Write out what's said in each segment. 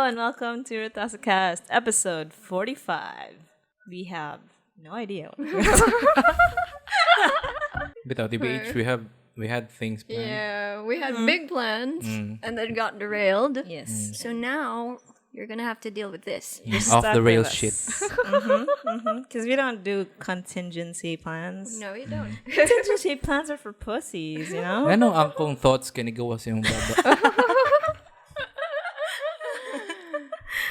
Hello and welcome to RetasoCast, episode 45. We have no idea. Without TBH, we had things planned. Yeah, we had big plans and then got derailed. Yes. So now you're gonna have to deal with this. Off stuck the rails with shit. Because we don't do contingency plans. No, you don't. Contingency plans are for pussies, you know? Ano ang kong thoughts kanigawa sa yung baba?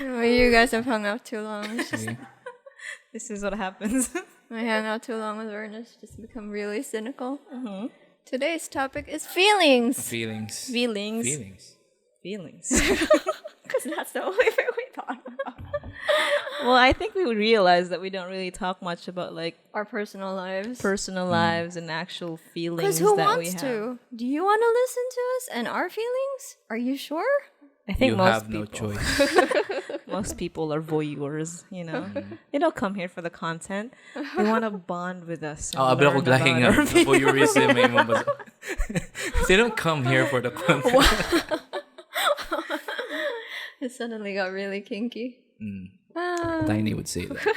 Oh, you guys have hung out too long. Sige. This is what happens. I hang out too long with Ernest, just become really cynical. Today's topic is feelings. Feelings. Feelings. Feelings. Feelings. Because that's the only thing we thought about. Well, I think we would realize that we don't really talk much about like Our personal lives. personal lives and actual feelings Because who that we wants have. to? Do you want to listen to us and our feelings? Are you sure? I think You most have no people, choice. most people are voyeurs, you know. They don't come here for the content. They want to bond with us. And Abla ko learn about glahingan. our feelings. Voyeurism ay mabasa. They don't come here for the content. It suddenly got really kinky. Tiny would say that.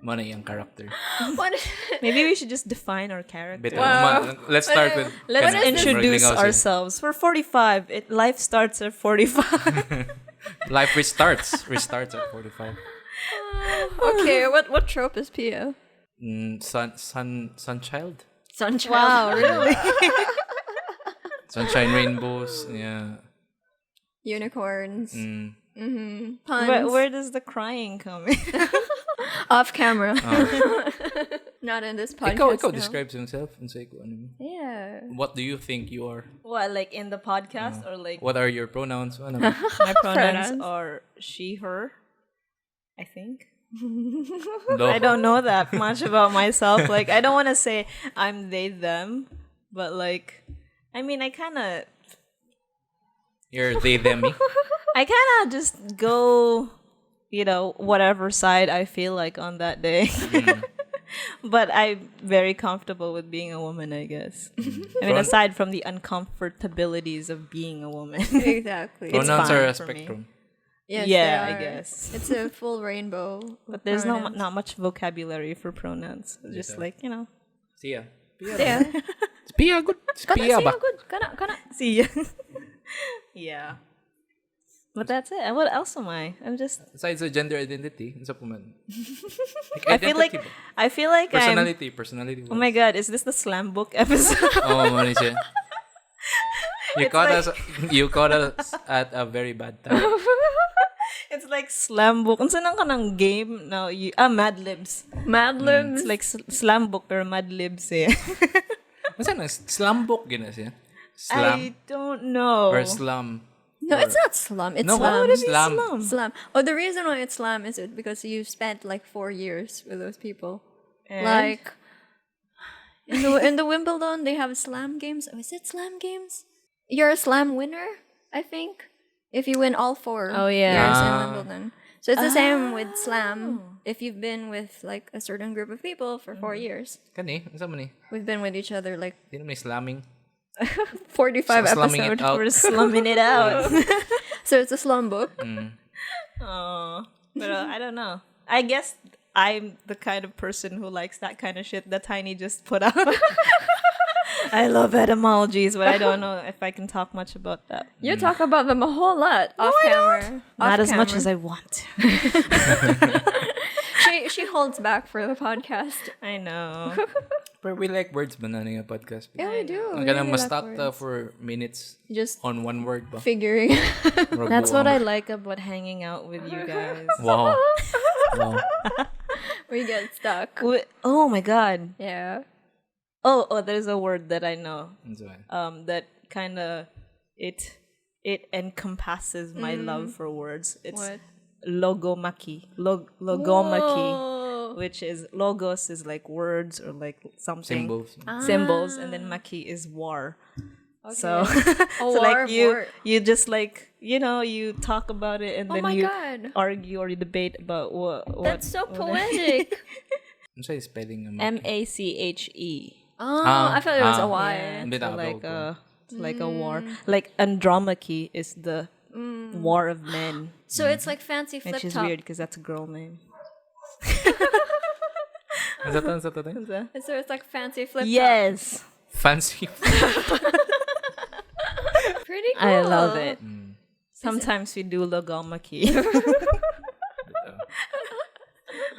Mana yung character. What? Maybe we should just define our character. Better. Let's start with... Let's Kana- introduce Maraglingaw siya. ourselves. We're 45. Life starts at 45. Life restarts at 45. Okay, what trope is Pia? Sun child? Sunchild. Wow, really? Sunshine rainbows. Yeah. Unicorns. Puns. Where does the crying come in? Off camera. Not in this podcast. Ikaw no. describes himself. Unsay ko ano mo. Yeah. What do you think you are? What, like in the podcast or like What are your pronouns? Ano? my pronouns Pronouns. are she, her, I think. No. I don't know that much about myself. Like, I don't want to say I'm they, them, but like, I mean, I kind of You're they, them, me. just go, you know, whatever side I feel like on that day. But I'm very comfortable with being a woman, I guess. I mean, aside from the uncomfortabilities of being a woman. Exactly. Pronouns fine are a for me. spectrum. Yes, Yeah, they I are. guess. It's a full rainbow. But there's pronouns. not much vocabulary for pronouns. Just Yeah. like, you know. Siya. Yeah. Pia, good. Pia ba? Good. Kana. See ya. Yeah. But that's it. And what else am I? I'm just. Aside sa gender identity, isa po man. I feel like I'm. Personality. Oh my god! Is this the slam book episode? Oh, man siya. You caught us at a very bad time. It's like slam book. Unsa nang kanang game? No, Mad Libs. Mad Libs. It's like slam book or Mad Libs. Eh. Masa na slam book gina siya? I don't know. Or slam? No, it's not slum. It's No, slam. what would it be slam? Slam. Oh, the reason why it's slam is it because you spent like 4 years with those people. And? Like in the Wimbledon, they have slam games. Oh, is it slam games? You're a slam winner, I think, if you win all 4 Oh, yeah. years in Wimbledon. So it's the same with slam. If you've been with like a certain group of people for 4 years, Kani? Ano man ni? we've been with each other like Di na may slamming. 45 Slumming it episodes. out. We're slumming it out. So it's a slum book. Oh, but I don't know. I guess I'm the kind of person who likes that kind of shit that Tiny just put out. I love etymologies, but I don't know if I can talk much about that. You talk about them a whole lot off camera. Not as much as I want to. She holds back for the podcast. I know. But we like words ba na nga podcast? Yeah, we do. Ang We ganang really mastak like ta words. for minutes Just on one word ba? figuring. That's what I like about hanging out with you guys. Wow. Wow. We get stuck. Oh my god. Yeah. Oh, there's a word that I know. That's why. That kind of it encompasses my love for words. It's What? logomaki. Logomaki. Whoa. Which is logos is like words or like something Symbols. and then maki is war. Okay. So, Oh, so like war. you just like you talk about it and Oh then my you God. argue or you debate about what That's so what- poetic. Ano siya spelling ng MACHE. Oh, I thought it was a Y. Yeah, Hindi so na like ako. like a war. Like Andromache is the war of men. So it's like fancy flip Which is top. weird because that's a girl name. Ano sa to? So it's like fancy flip top. Yes. Fancy. Pretty cool. I love it. Sometimes we do logomaki.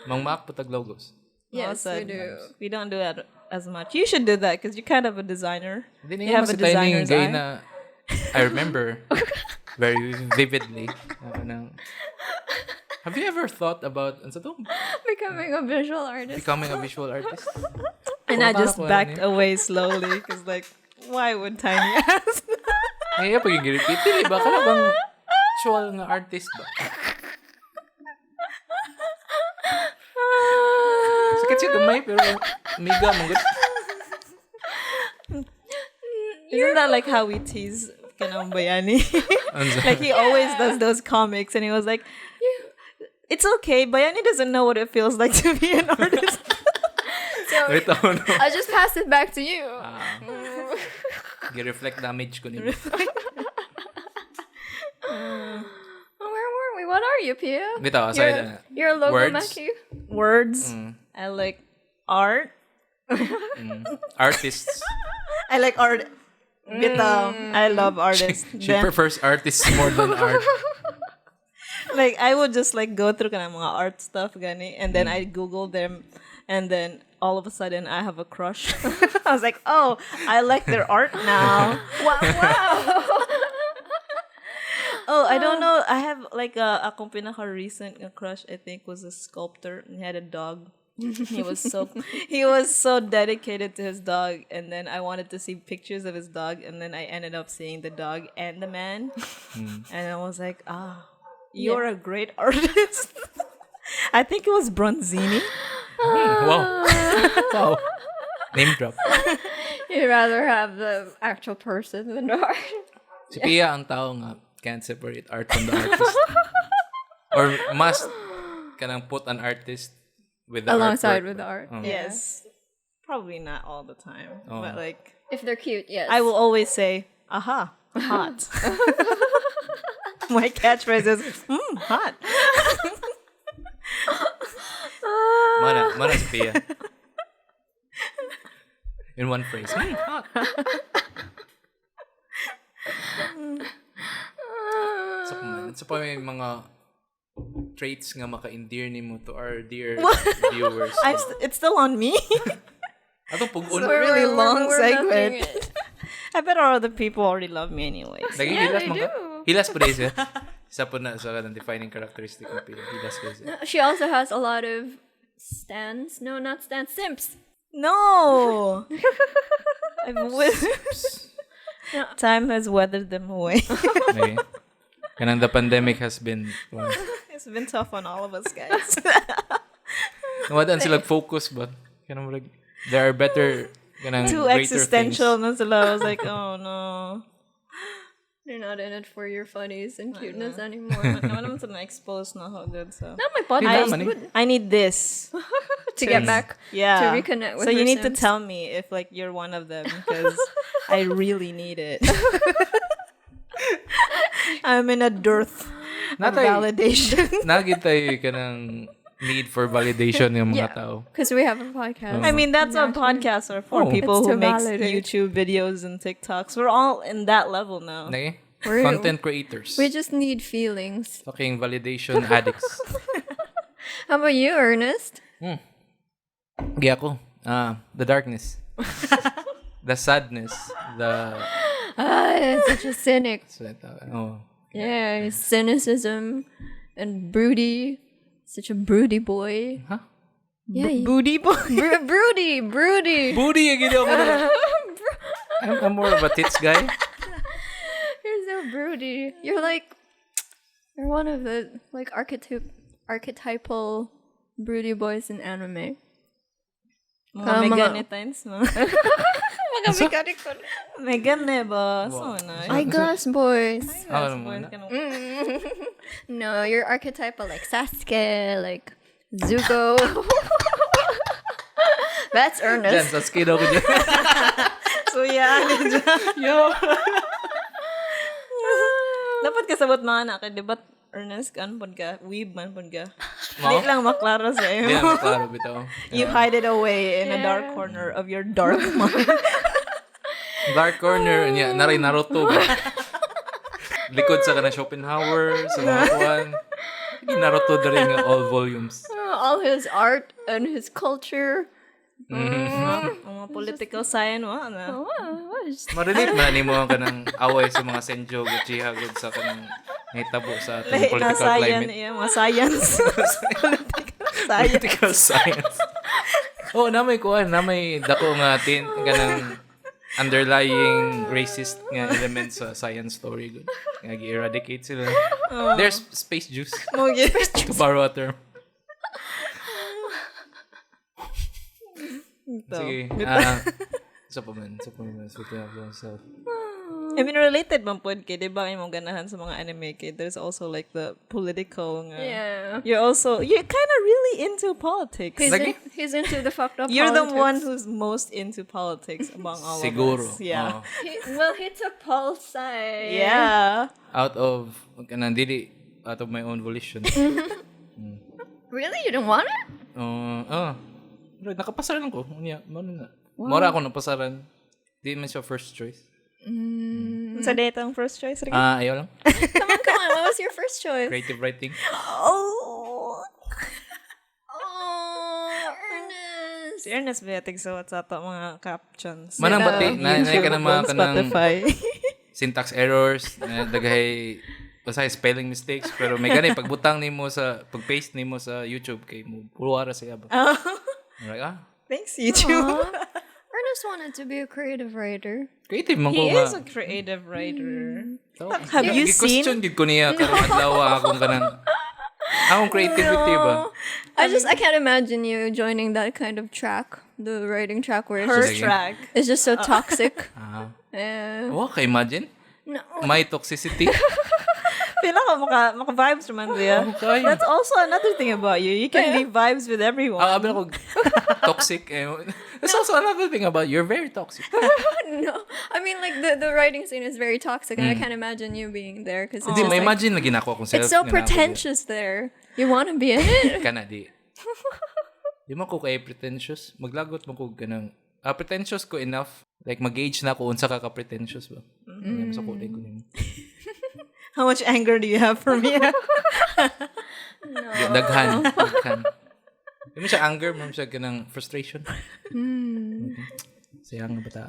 Mang Mac putag logos. Yes, Also, we do. We don't do that as much. You should do that because you're kind of a designer. Hindi You have a designer's gay eye. na I remember very vividly. Have you ever thought about ano sa to? Becoming a visual artist. Becoming a visual artist? And I just Parang backed away slowly because, like, why would Tiny ask? Kaya pag i-repeat, dili ba? Kala bang actual nga artist ba? Sakit siya gamay, pero mega manggut. Isn't that like how we tease Kanang Bayani? Like, he always does those comics, and he was like, it's okay, Bayani doesn't know what it feels like to be an artist. So I just pass it back to you. Gi-reflect damage ko nito. Where were we? What are you, Pia? Bitaw, aside na. You're a Words. logomaki. Words. I like art. Artists. I like art. Bitaw. I love artists. She Then, prefers artists more than art. like, I would just like go through kanang mga art stuff gani, and then I Google them, and then all of a sudden I have a crush. I was like, oh, I like their art now. Wow. Oh, I don't know. I have like akong pinaka recent crush, I think, was a sculptor, and he had a dog. He was so dedicated to his dog, and then I wanted to see pictures of his dog, and then I ended up seeing the dog and the man, and I was like, you're a great artist. I think it was Bronzini. Wow. Wow. Name drop. You'd rather have the actual person than the art. Si Pia ang tao nga can't separate art from the artist. Or must kanang put an artist with the Alongside artwork. with the art. Yes, probably not all the time, but like If they're cute, yes. I will always say, "Aha, hot." My catchphrase is, hot." Mana si Pia. In one phrase. Hot. So pa may mga traits nga maka-endear nimo to our dear viewers. It's still on me. Atong pag-un. Really long we're segment. mapping it. I bet all other people already love me anyways. Lagi Yeah, hilas they mga. do. Hilas pa rin siya. Isa po na sa kanang defining characteristic ng Pia. Hilas pa rin siya. She also has a lot of stands. No, not stands. Simps. No. Time has weathered them away. Okay. Kanang the pandemic has been It's been tough on all of us, guys. nawadan sila focus ba? Kanang like there are better kanang Too greater existential things. na sila. I was like, oh no. You're not in it for your funnies and cuteness anymore. Naman naman sila na-expose na ako dun, so. Not my podcast. Money. I need this. To get back. Yeah. To reconnect with so you her need to Sims. tell me if like you're one of them because I really need it. I'm in a dearth of Natay- validation. Nagitay kanang need for validation ng mga tao. Because we have a podcast. I mean, that's what podcasts are for. Oh. People It's who to make validate. YouTube videos and TikToks. We're all in that level now. Nage? We're- Content creators. We just need feelings. Fucking validation addicts. How about you, Ernest? Gi ako. The darkness. The sadness. The Such a cynic. oh. Yeah, cynicism and broody. Such a broody boy. Huh? Yeah, Booty boy. broody. Booty again ako. I'm more of a tits guy. You're so broody. You're one of the like archetypal broody boys in anime. Mga meganitines, no? Mga mechanic ko. Megane ba? So nice. Eyeglass boys. Ano mo na? No, you're archetypal like Sasuke, like Zuko. That's Diyan, Ernest. sa skin ako dyan. So yeah. Yo! Dapat kasabot mga anak, di ba? Ernest, kan pud ka, weeb man pud ka. No? Di lang maklaro sa Di iyo. na maklaro bitaw. You hide it away in a dark corner of your dark mind. Dark corner, niya, naray Naruto. Likod sa kanang Schopenhauer, sa mga kuwan. Hindi Naruto na rin nga all volumes. All his art and his culture. Mga political science wa na. Marelate man ni mo ang kanang away sa mga Senjo Uchiha gud sa kanang nahitabo sa atong Lahi na political science, climate. yeah, mga science. Science. Political science. Oh, na may kuan, na may dako nga kanang underlying racist nga elements sa science story gud. Nga gi-eradicate sila. There's space juice. Okay. To borrow a term. Sige. Sa pa man. Speaking of myself. I mean, related man pod kay, di ba, imong ganahan sa mga anime kay, there's also like the political nga. Yeah. You're kind of really into politics. He's into the fucked up You're politics. the one who's most into politics among all Siguro. of us. Yeah. Oo. He took Paul's side. Yeah. Out of my own volition. Really? You don't want it? Pero nakapasaran ko. Mora ako napasaran. Di man siya first choice. Sa date ang first choice rin? Ayaw lang. Come on. What was your first choice? Creative writing. Oh! Ernest. Si Ernest Beatig sa WhatsApp mga captions. Manang bati. Na ka na mga kanang Spotify. syntax errors. Dagay basta spelling mistakes. Pero may ganit. Pagbutang nimo sa, pag-paste nimo sa YouTube kay mo, puro ara siya ba? Like, Thanks, YouTube. Ernest wanted to be a creative writer. creative man ko He nga. is a creative writer. So, Have you seen? question gid ko niya karong adlaw akong kanang akong creativity ba? I can't imagine you joining that kind of track, the writing track where Her it's track. just so toxic. Yeah. Wow, ka imagine? No. My toxicity. Feel ko maka-vibes naman diya. Okay. That's also another thing about you. You can be vibes with everyone. Abi ako toxic. That's also another thing about you. You're very toxic. No. I mean, like, the writing scene is very toxic, and I can't imagine you being there because it's Hindi, just may like, imagine na ginako akong self. it's so pretentious there. You want to be in it? Kana di. Di man ko kay pretentious. Maglagot mo ko ganang pretentious ko enough. Like mag-gauge na ko unsa ka pretentious ba. Sa kulay ko nimo. How much anger do you have for me? Daghan. Di mo siya anger, mo siya ganang frustration. Sayang nga bata.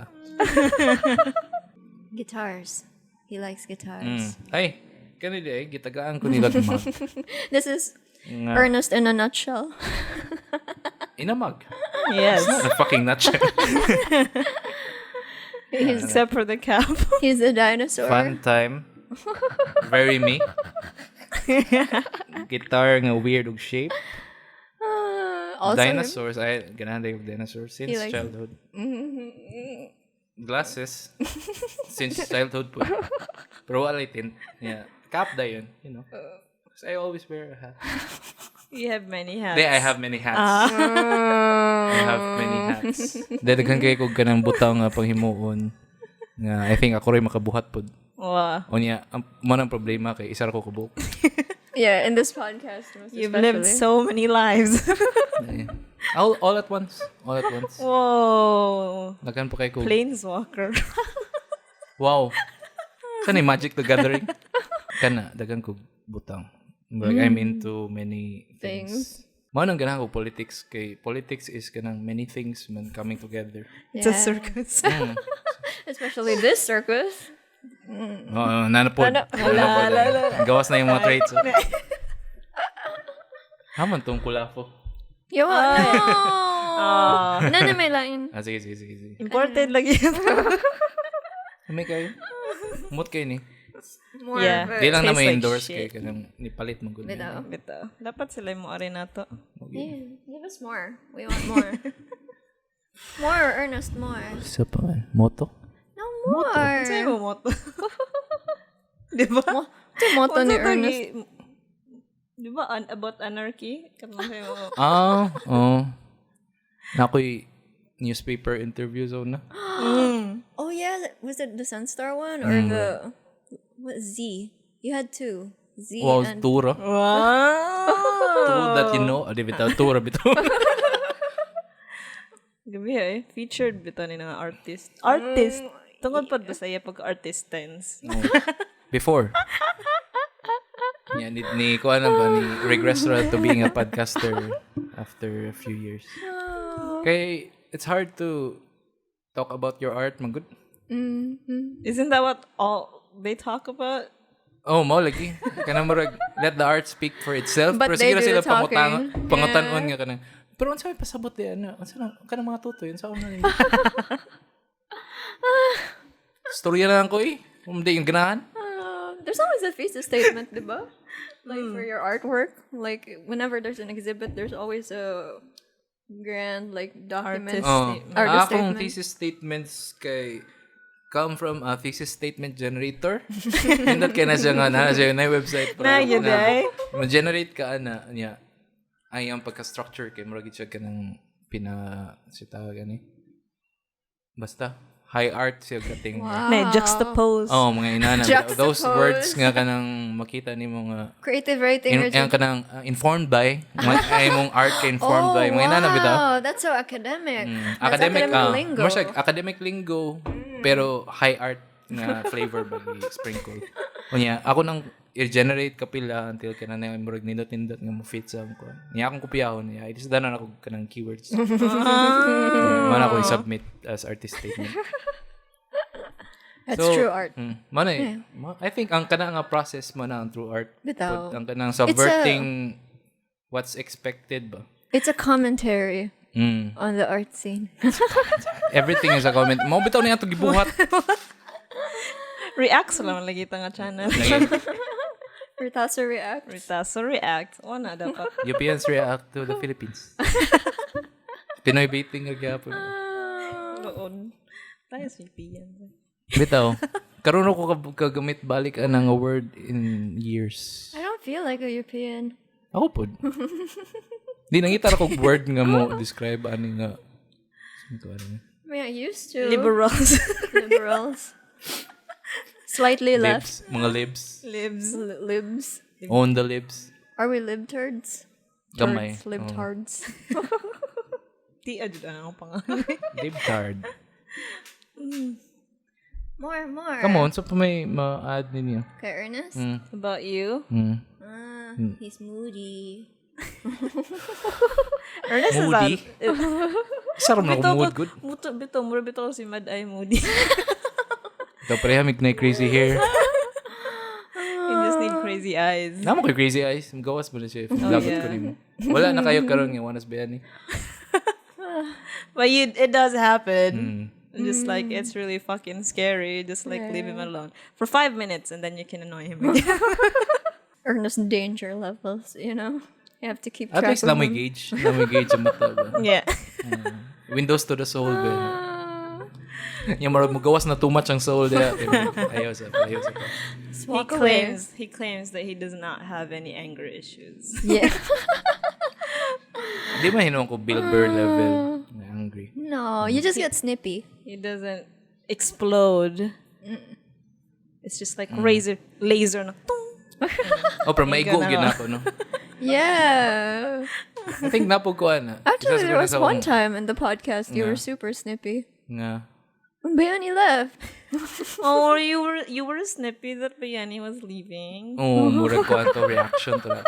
Guitars. He likes guitars. Ay, kanili ay gitagaan ko nila guma. This is Ernest in a nutshell. Inamag. Yes. A fucking nutshell. Except for the cap. He's a dinosaur. Fun time. Very me. Guitar nga weird og shape. Also Dinosaurs. I ganahan yung dinosaurs since likes- childhood. Glasses. Since childhood po. Pero wala tint. Yeah. Cap da yun. You know. Because I always wear a hat. You have many hats. I have many hats. I have many hats. Dadagan kay kog kanang butang nga panghimuon. Nga I think ako rin makabuhat pod. Wow. O niya, manang problema kay isa ra ko kabuk. Yeah, in this podcast. Most You've especially. lived so many lives. All at once. All at once. Whoa. Dagan po kay kog. Planeswalker. Wow. Saan Magic the Gathering? Kana, dagan kog butang. Like, I'm into many things. Manang ganahan ko politics kay politics is kanang many things man coming together. It's a circus. Especially this circus. Nanapod. Gawas na yung mga traits. Haman tong kulafo. Yo. Nana may lain. Sige. Imported lagi. May kayo. Umot kayo ni. More Yeah. of Di it. lang na Tastes may like endorse shit. kay kanang nipalit mo gud. Bitaw. Bito. Dapat sila mo ari nato. Yeah, give us more. We want more. More, Ernest, more. Sa pa moto. No more. Say mo moto. Di ba? Ito moto ni Ernest. Di ba about anarchy? Katong say mo. Nakoy newspaper interview zone na. Oh yeah, was it the Sunstar one or the what Z? You had two. Z Wow, and Tura. Wow. True that you know. Adi bitaw, Tura bitaw. Gabi featured bito ni nga artist. Artist. Tungod pa ba sa iya pag-artistines? Before. Yeah, ni ko ano ba ni regress ra to being a podcaster after a few years. Okay, it's hard to talk about your art, magud. Isn't that what all they talk about? Oh, mo lagi. Kanang murag let the art speak for itself. But Pero they sige do sila the talking. pangutan-on nga kanang. Pero unsa may pasabot di ana? Unsa na kanang mga tutoy unsa una ni? Storya na lang ko Hindi yung ganahan. there's always a thesis statement, diba? Like for your artwork, like whenever there's an exhibit, there's always a grand like document. Artist Akong thesis statements kay come from a thesis statement generator. Nindot kay na siya nga na siya na website Na yun ay. Ma-generate ka ana niya. Ay ang pagka-structure kay murag siya kanang tawag ani. Basta high art siya kating. Na juxtapose. Oh, mga inana. Juxtapose. Those words nga kanang makita ni mga Creative writing. ang kanang informed by ay mong art ka informed by mga inana bitaw. Wow, that's so academic. That's Academic lingo. more siya academic lingo pero high art nga flavor ba sprinkle. Unya ako nang i-generate kapila until kana na murag nindot-nindot nga mo fit sa ko. Niya akong kopyahon niya. Itis danan ako kanang keywords. Man ako i-submit as artist statement. That's true art. I think ang kana nga process mo na ang true art. Bitaw. Ang kanang subverting what's expected ba. It's a commentary on the art scene. Everything is a comment. Mo bitaw niya to gibuhat. Reacts lang lagi ita nga channel. Retaso react. Retaso react. O na dapat. Europeans react to the Philippines. Pinoy baiting nga gyapon. Noon. Tayo sa European. Bitaw. Karon ako kagamit balik anang a word in years. I don't feel like a European. Ako pod. Di nangita ko word nga mo describe ani nga. I mean, I used to. Liberals. Liberals. Slightly left. Libs, mga libs. Libs. On the libs. Are we libtards? Gamay. Libtards. Di adyan ang pangalan. Libtard. More. Come on, so pa may ma-add ninyo. Okay, Ernest? About you? He's moody. Ernest Moody? is Sarap na ako mood good. Mura bito ko si Mad Eye Moody. Ito pareha, may crazy hair. You just need crazy eyes. Namo kay crazy eyes. Gawas mo na siya. Lagot ko nimo. Wala na kayo karon nga wanas bayani. But it does happen. Just like, it's really fucking scary. Just like, leave him alone. For 5 minutes and then you can annoy him again. Ernest danger levels, you know? You have to keep At track least of namoy them. gauge. Namoy gauge ang mata ba. Yeah. Windows to the soul ba. Yung marag mo gawas na too much ang soul dia. Ayaw sa. He claims that he does not have any anger issues. Yeah. Di ba hinuon ko Bill Burr level na angry? No, you just get snippy. He doesn't explode. It's just like laser na. Tung. Oh, pero may go gina ako, no? Yeah. I think napo ko ana. Actually, there was one time in the podcast you were super snippy. Nga. When Bayani left. Oh, you were snippy that Bayani was leaving. Oh, murag ko ato reaction to na.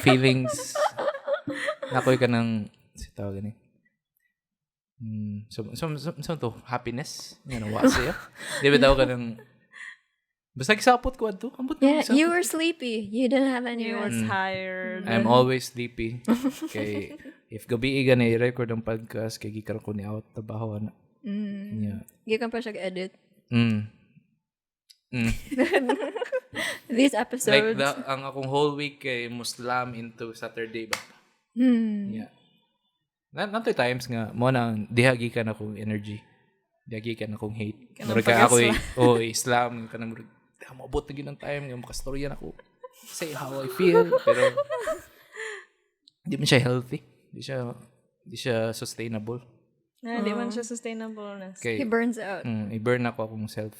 Feelings. Nakoy ka ng tawag ni. So to happiness. Yan wa siya. Di ba daw ka ng basta kisapot ko ato. Ambot mo. Yeah, you were sleepy. You didn't have any You were rest. tired. I'm always sleepy. Kay if gabi iga na i-record ang podcast kay gikar ko ni out trabaho na. Yeah. Gikan pa siya edit. Mm. These Like episodes. ang akong whole week kay Muslim into Saturday ba. Yeah. Nantoy times nga mo nang dihagi ka na akong energy. Dihagi ka na akong hate. Murag ka ako Islam ka na murag maabot na ginang time nga makastorya na ako. Say how I feel pero di man siya healthy. Di siya sustainable. Di man siya sustainable na. Okay. He burns out. I-burn ako akong self.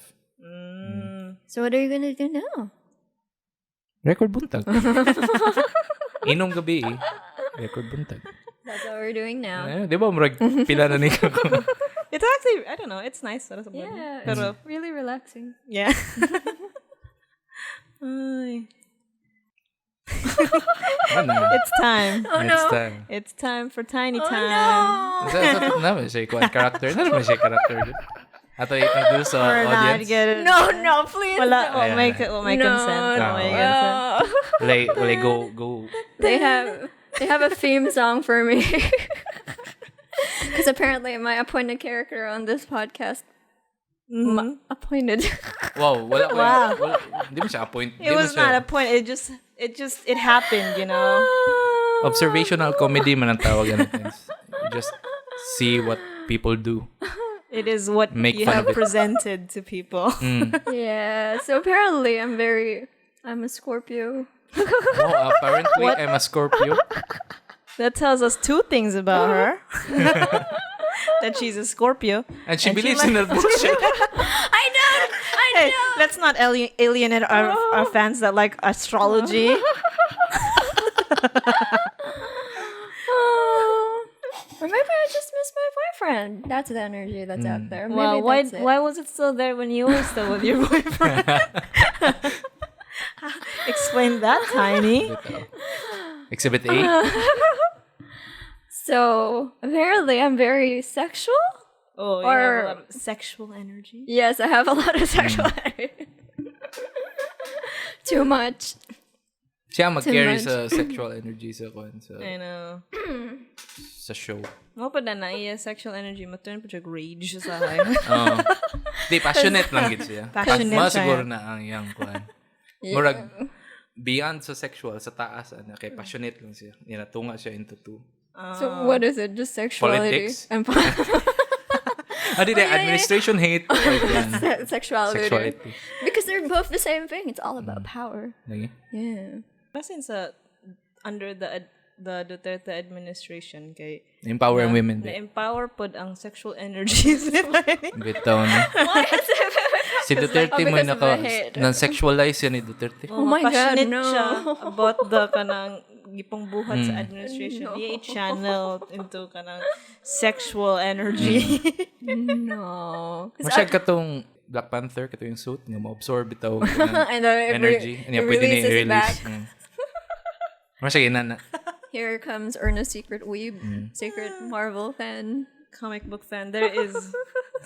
So what are you gonna do now? Record buntag. Inong gabi record buntag. That's what we're doing now. Di ba murag pila na ni ko? It's actually, I don't know, it's nice. Yeah, Pero, it's really relaxing. yeah. Ay. It's time. Oh It's no. time. It's time for tiny Oh time. no. Sa naman siya kuan character. Naman siya character. Ato introduce sa We're not audience. getting. No, please. Wala, don't. we'll make consent. No. We'll make consent. Like go. They have a theme song for me. Because apparently my appointed character on this podcast appointed. Wow, wala. Hindi mo siya appoint. It was not a point. It happened, you know. Observational comedy man ang tawag natin. You just see what people do. It is what Make you fun have of it. presented to people. Yeah. So apparently I'm a Scorpio. Oh, apparently I'm a Scorpio. That tells us two things about her. That she's a Scorpio. And she believes in that bullshit. I know. Hey, let's not alienate our fans that like astrology. Or maybe I just miss my boyfriend. That's the energy that's out there. Maybe Well, that's it. why was it still there when you were still with your boyfriend? Explain that, Tiny. Exhibit A. So apparently I'm very sexual. Oh, you Or- have a lot of sexual energy. Yes, I have a lot of sexual energy. Too much. Siya mag-carry much. sa sexual energy sa I know. sa show. Mo pa na iya sexual energy maturn pa siya rage sa akin. Di, passionate lang gid siya. Passionate Mas siya. siguro na ang iyang kuan. Murag beyond sa sexual, sa taas, kay passionate lang siya. Natunga siya into two. So what is it? Just sexuality Politics. and Administration hate. sexuality. Sexuality. Because they're both the same thing. It's all about power. Lagi. Yeah. Since under the Duterte administration kay Empowering women. na-empower pod ang sexual energies nila. Bitaw na. Si Duterte mo because of the hate. na-sexualize yan ni Duterte. Oh my God, Passionate no. siya about the kanang gipong buhat sa administration. Iya i-channel into kanang sexual energy. No. Masyag katong Black Panther, kato yung suit, nga ma-absorb itaw And then energy. it And yan, pwede releases ni-release. back. Masyag inana. Here comes Ernest, secret weeb, secret Marvel fan. Comic book fan. There is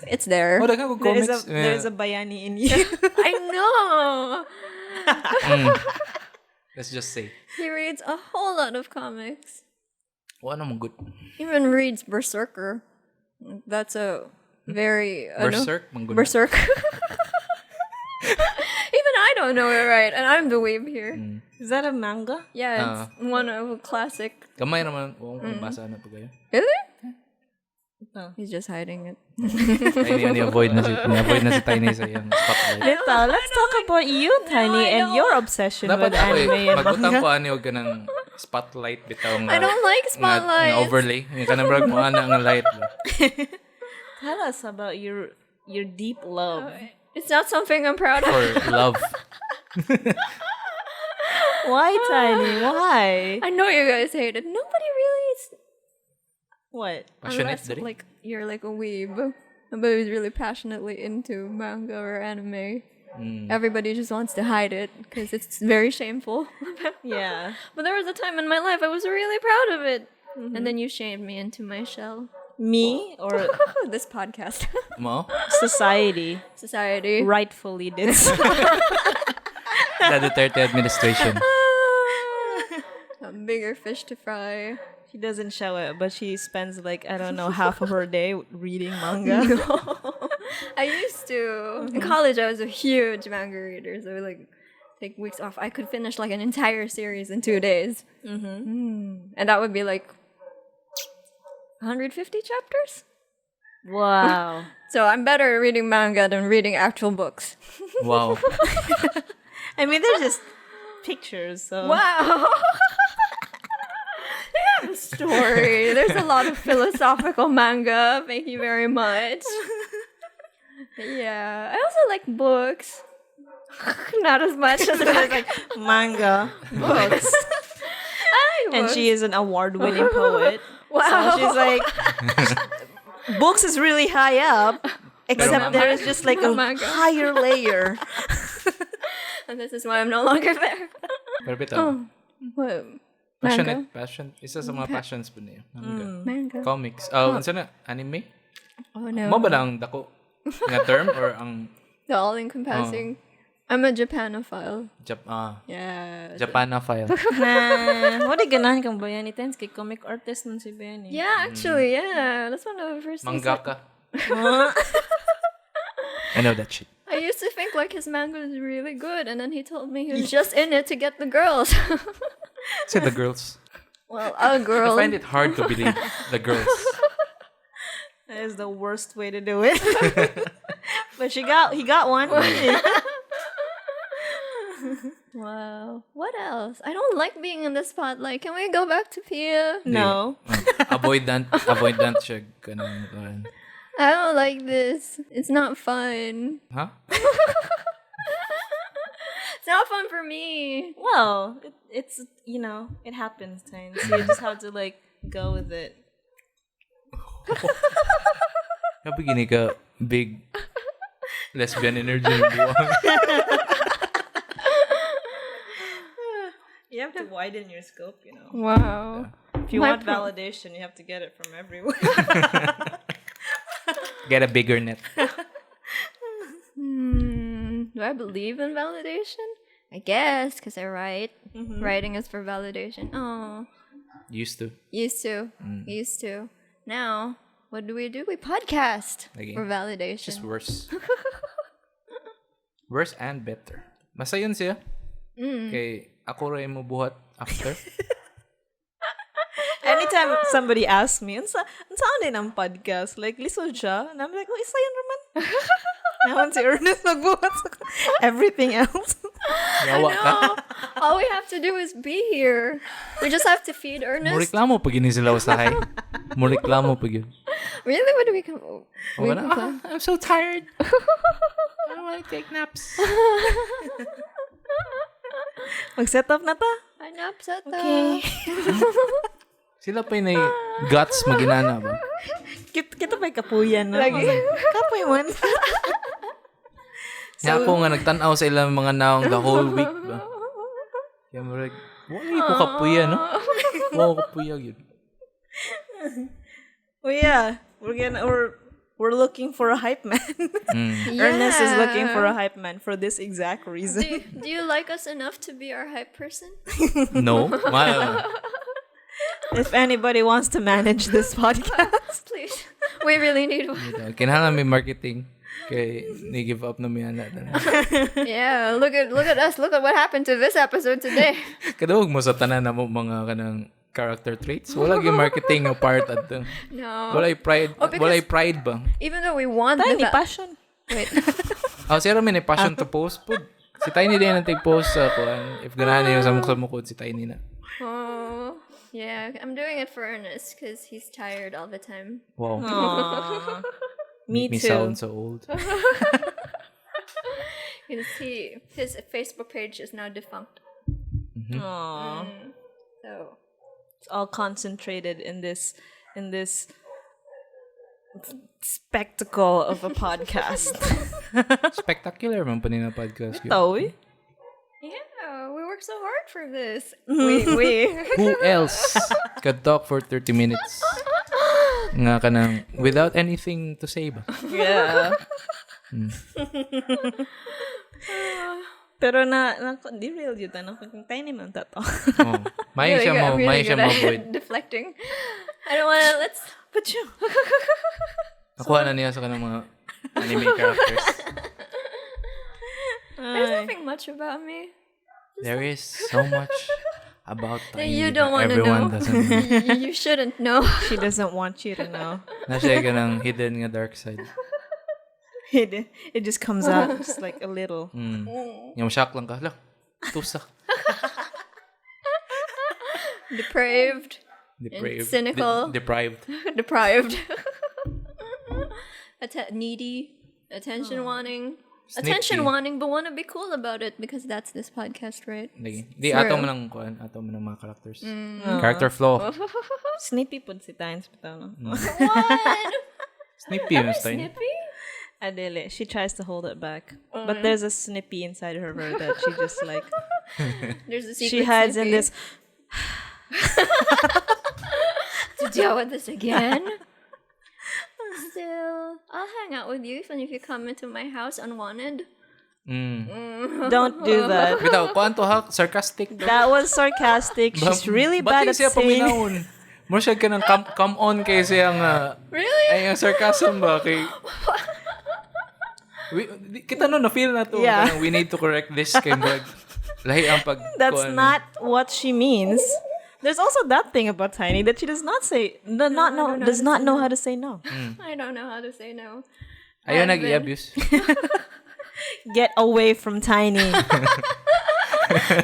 It's there. Oh, dagang ko comics. there's a bayani in you. I know. Let's just say. He reads a whole lot of comics. Ano mong good? Even reads Berserker. That's a very Berserk? Mangguna. Berserk. Even I don't know it right, and I'm the weeb here. Is that a manga? Yeah, it's one of a classic. Kamay naman. Oo, basa na po kayo. Really? Oh. He's just hiding it. Ay, ni-avoid na si Tiny sa iyang spotlight. Lita, let's talk about you, Tiny, and your obsession Dapat with ako anime and magbutang manga. ko ani og ganang spotlight bitaw nga. I don't like spotlights. Nga overlay. Yung kanang brag mo ana nga light. Tell us about your deep love. It's not something I'm proud of. For love. Why, Tiny? Why? I know you guys hate it. Nobody really is. What? Passionate Unless, diri. like, you're like a weeb. Nobody who's really passionately into manga or anime. Everybody just wants to hide it because it's very shameful. Yeah. But there was a time in my life I was really proud of it. And then you shamed me into my shell. Me or This podcast. Mo? society Society. rightfully did so. The Duterte administration. A bigger fish to fry. She doesn't show it, but she spends like, I don't know, half of her day reading manga. I used to. In college, I was a huge manga reader, so I would like take weeks off. I could finish like an entire series in 2 days. And that would be like 150 chapters. Wow. So I'm better at reading manga than reading actual books. Wow. I mean, they're just pictures, so. Wow. They have a story. There's a lot of philosophical manga. Thank you very much. Yeah. I also like books. Not as much as It's like manga books. And she is an award-winning poet. Wow. So she's like, books is really high up, except there is just like a Manga. higher layer. And this is why I'm no longer there. Pero bitaw. What? Manga? Passion. Isa sa mga passions po niya. Manga. Comics. Oh, ano na? Anime? Oh no. Mo ba lang dako nga term or ang The all-encompassing. I'm a Japanophile. Yeah. Japanophile? What ganahan kang Bayani Tens kay comic artist nun si Bayani. Yeah, actually, yeah. That's one of the first things. Mangaka. I know that shit. I used to think like his manga was really good, and then he told me he was just in it to get the girls. Say the girls. Well, a girl. I find it hard to believe the girls. That is the worst way to do it. But he got one. Wow. What else? I don't like being in the spotlight. Can we go back to Pia? No. Avoidant siya. Ganun. I don't like this. It's not fun. Huh? It's not fun for me. Well, it's it happens times. So you just have to like go with it. Kapag gini ka big lesbian energy yung buwang. You have to widen your scope, Wow. If you want validation, you have to get it from everywhere. Get a bigger net. Do I believe in validation? I guess, because I write. Writing is for validation. Oh. Used to. Used to. Now, what do? We podcast Again. for validation. Just worse. Worse and better. Masayon siya. Kay ako rin mo buhat after. Anytime somebody asks me, unsa din ang podcast? Like, lisod siya. And I'm like, isa yun naman. Naman si Ernest magbuhat sa everything else. Yawa ka. All we have to do is be here. We just have to feed Ernest. Muriklamo pag yun sila usahay. Muriklamo pag yun. Really? What do we come? I'm so tired. I want to take naps. Mag-set up na ta. I'm upset though. Okay. Sila pa yung guts maginana ba? Kita pa'y kapuyan, no? Lagi. Kapoy man. Nga ako nga nagtanaw sa ilang mga naong the whole week ba? Kaya mo like, wala ko kapuya, no? Wow, kapuya yun. Well, yeah. We're looking for a hype man. Ernest is looking for a hype man for this exact reason. Do you like us enough to be our hype person? No? If anybody wants to manage this podcast, Please. We really need one. Kinahanglan may marketing. Kaya ni-give up na may anak na. Yeah, look at us. Look at what happened to this episode today. Kadawag mo sa tanan na mo mga kanang character traits. Wala yung marketing ng part at No. Walay pride. because- Walay pride ba? Even though we want tiny the passion. Wait. Sira may passion to post po. Si Tiny din ang take-post sa kuan. If ganahan niyo sa mukod si Tiny na. Oh. Yeah, I'm doing it for Ernest because he's tired all the time. Wow. Aww. Me Me too. sound so old. You see, his Facebook page is now defunct. Aww. So It's all concentrated in this spectacle of a podcast. Spectacular man pa nila podcast. yun. Tawi? yeah, we work so hard for this. We. Who else could talk for 30 minutes? Nga ka nang without anything to say ba? Yeah. Pero di real yun. Kung tiny man tato. Oh. May siya mo, may siya mo avoid. Deflecting. I don't want to. Let's. But you. Nakuha na niya sa kanang mga anime characters. There's nothing much about me. There is so much about Tiny. You don't that want to everyone know. doesn't know. You shouldn't know. She doesn't want you to know. Na siya ka ng hidden nga dark side. It just comes out just like a little. Yung shock lang ka. Hala, tusa. Depraved. Depraved. cynical. Deprived. Deprived. Needy. Attention wanting. attention wanting, but want to be cool about it because that's this podcast, right? Di ato mo ng mga characters. Character flaw. Snippy po si Tynes. What? Snippy yun, Stein. Snippy? Adele, she tries to hold it back. But there's a snippy inside her that she just like... There's a secret she hides snippy. in this... To deal with this again? Still, I'll hang out with you even if you come into my house unwanted. Don't do that. Bitaw, kuanto ha? Sarcastic. That was sarcastic. She's really bad at siya saying... paminahon? More siya ka ng come on kay siyang... Really? Ay, ang sarcasm ba? Kay... Kita no, na-feel na to. Yeah. We need to correct this kay Brad. Lahi ang pag... That's not what she means. There's also that thing about Tiny that she does not say... does not know how to say no. I don't know how to say no. Ayaw nag-i-abuse. Get away from Tiny.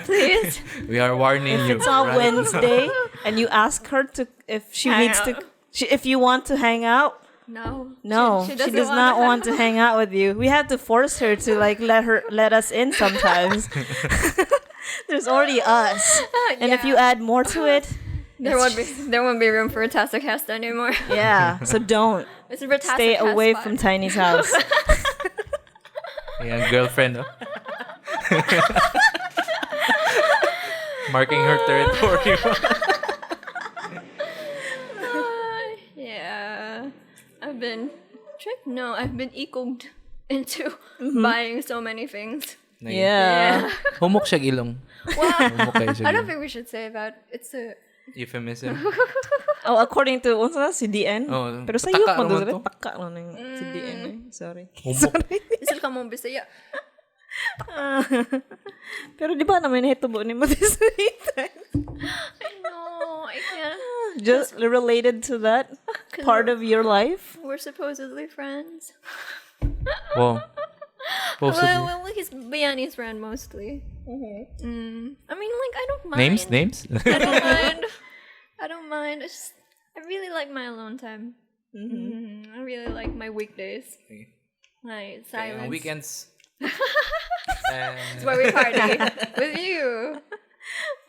Please. We are warning you. It's on right? Wednesday and you ask her to... If she Hang needs out. to... if you want to hang out... No. No, She she doesn't does not want to hang out with you. We have to force her to like let us in sometimes. There's already us, and if you add more to it, there won't be room for RetasoCast anymore. yeah. So don't It's a RetasoCast stay away spot. from Tiny's house. Ayan, girlfriend, oh. Marking her territory. Yeah. I've been tricked. No, I've been equaled into buying so many things. Yeah. Humok siya ilong. Wow. Humok kayo siya I don't ilong. think we should say that. It's a Euphemism. Oh, according to unsa na si DN. Oh, Pero sa pataka iyo mo naman doon to. taka lang ng si DN. Eh. Sorry. Humok. isil ka mong bisaya. Pero di ba naman hitubo ni mo this week? I know. I can't. Just related to that part of your life? We're supposedly friends. Wow. Possibly. Well, he's Bayani's friend mostly. I mean, like, I don't mind. Names? I don't mind. I don't mind. I really like my alone time. I really like my weekdays. My silence. On weekends. That's why we party with you.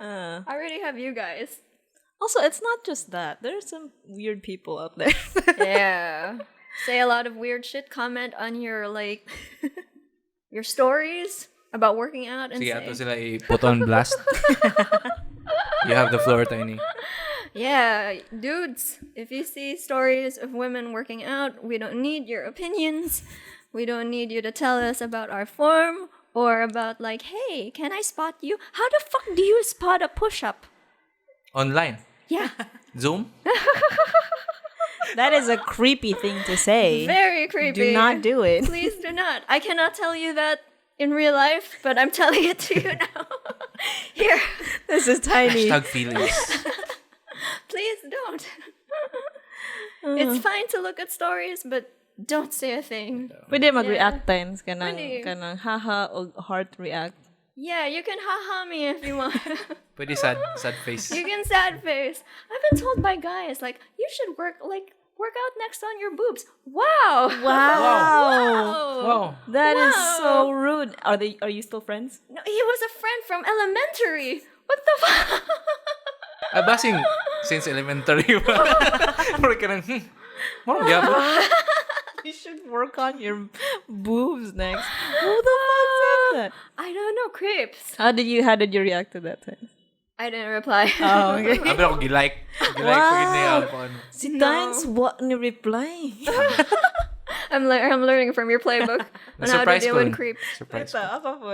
I already have you guys. Also, it's not just that. There's some weird people out there. Yeah. Say a lot of weird shit. Comment on your your stories about working out and Sige, say, ato sila i-put on blast. You have the floor, Tiny. yeah, dudes, if you see stories of women working out, we don't need your opinions. We don't need you to tell us about our form or about like, hey, can I spot you? How the fuck do you spot a push-up? Online. Yeah. Zoom? That is a creepy thing to say. Very creepy. Do not do it. Please do not. I cannot tell you that in real life, but I'm telling it to you now. Here. This is Tiny. Hashtag feelings. Please don't. It's fine to look at stories, but don't say a thing. Pwede mag-react times Pwede. kanang haha o heart react. Yeah, you can haha me if you want. Pwede sad face. You can sad face. I've been told by guys, like, you should work out next on your boobs. Wow. Wow. That is Wow. so rude. Are you still friends? No, he was a friend from elementary. What the fuck? Basing since elementary. Mura ka nang, marang gyapon. You should work on your boobs next. Who the fuck said that? I don't know, creeps. How did you react to that time? I didn't reply. Oh, okay. Abi ako gilike. Gilike Wow. ko yun niya. Ano. Si Tines, what ni reply? I'm learning from your playbook on how to Na-surprise deal ko with rin. creeps. Surprise Ito, ako po.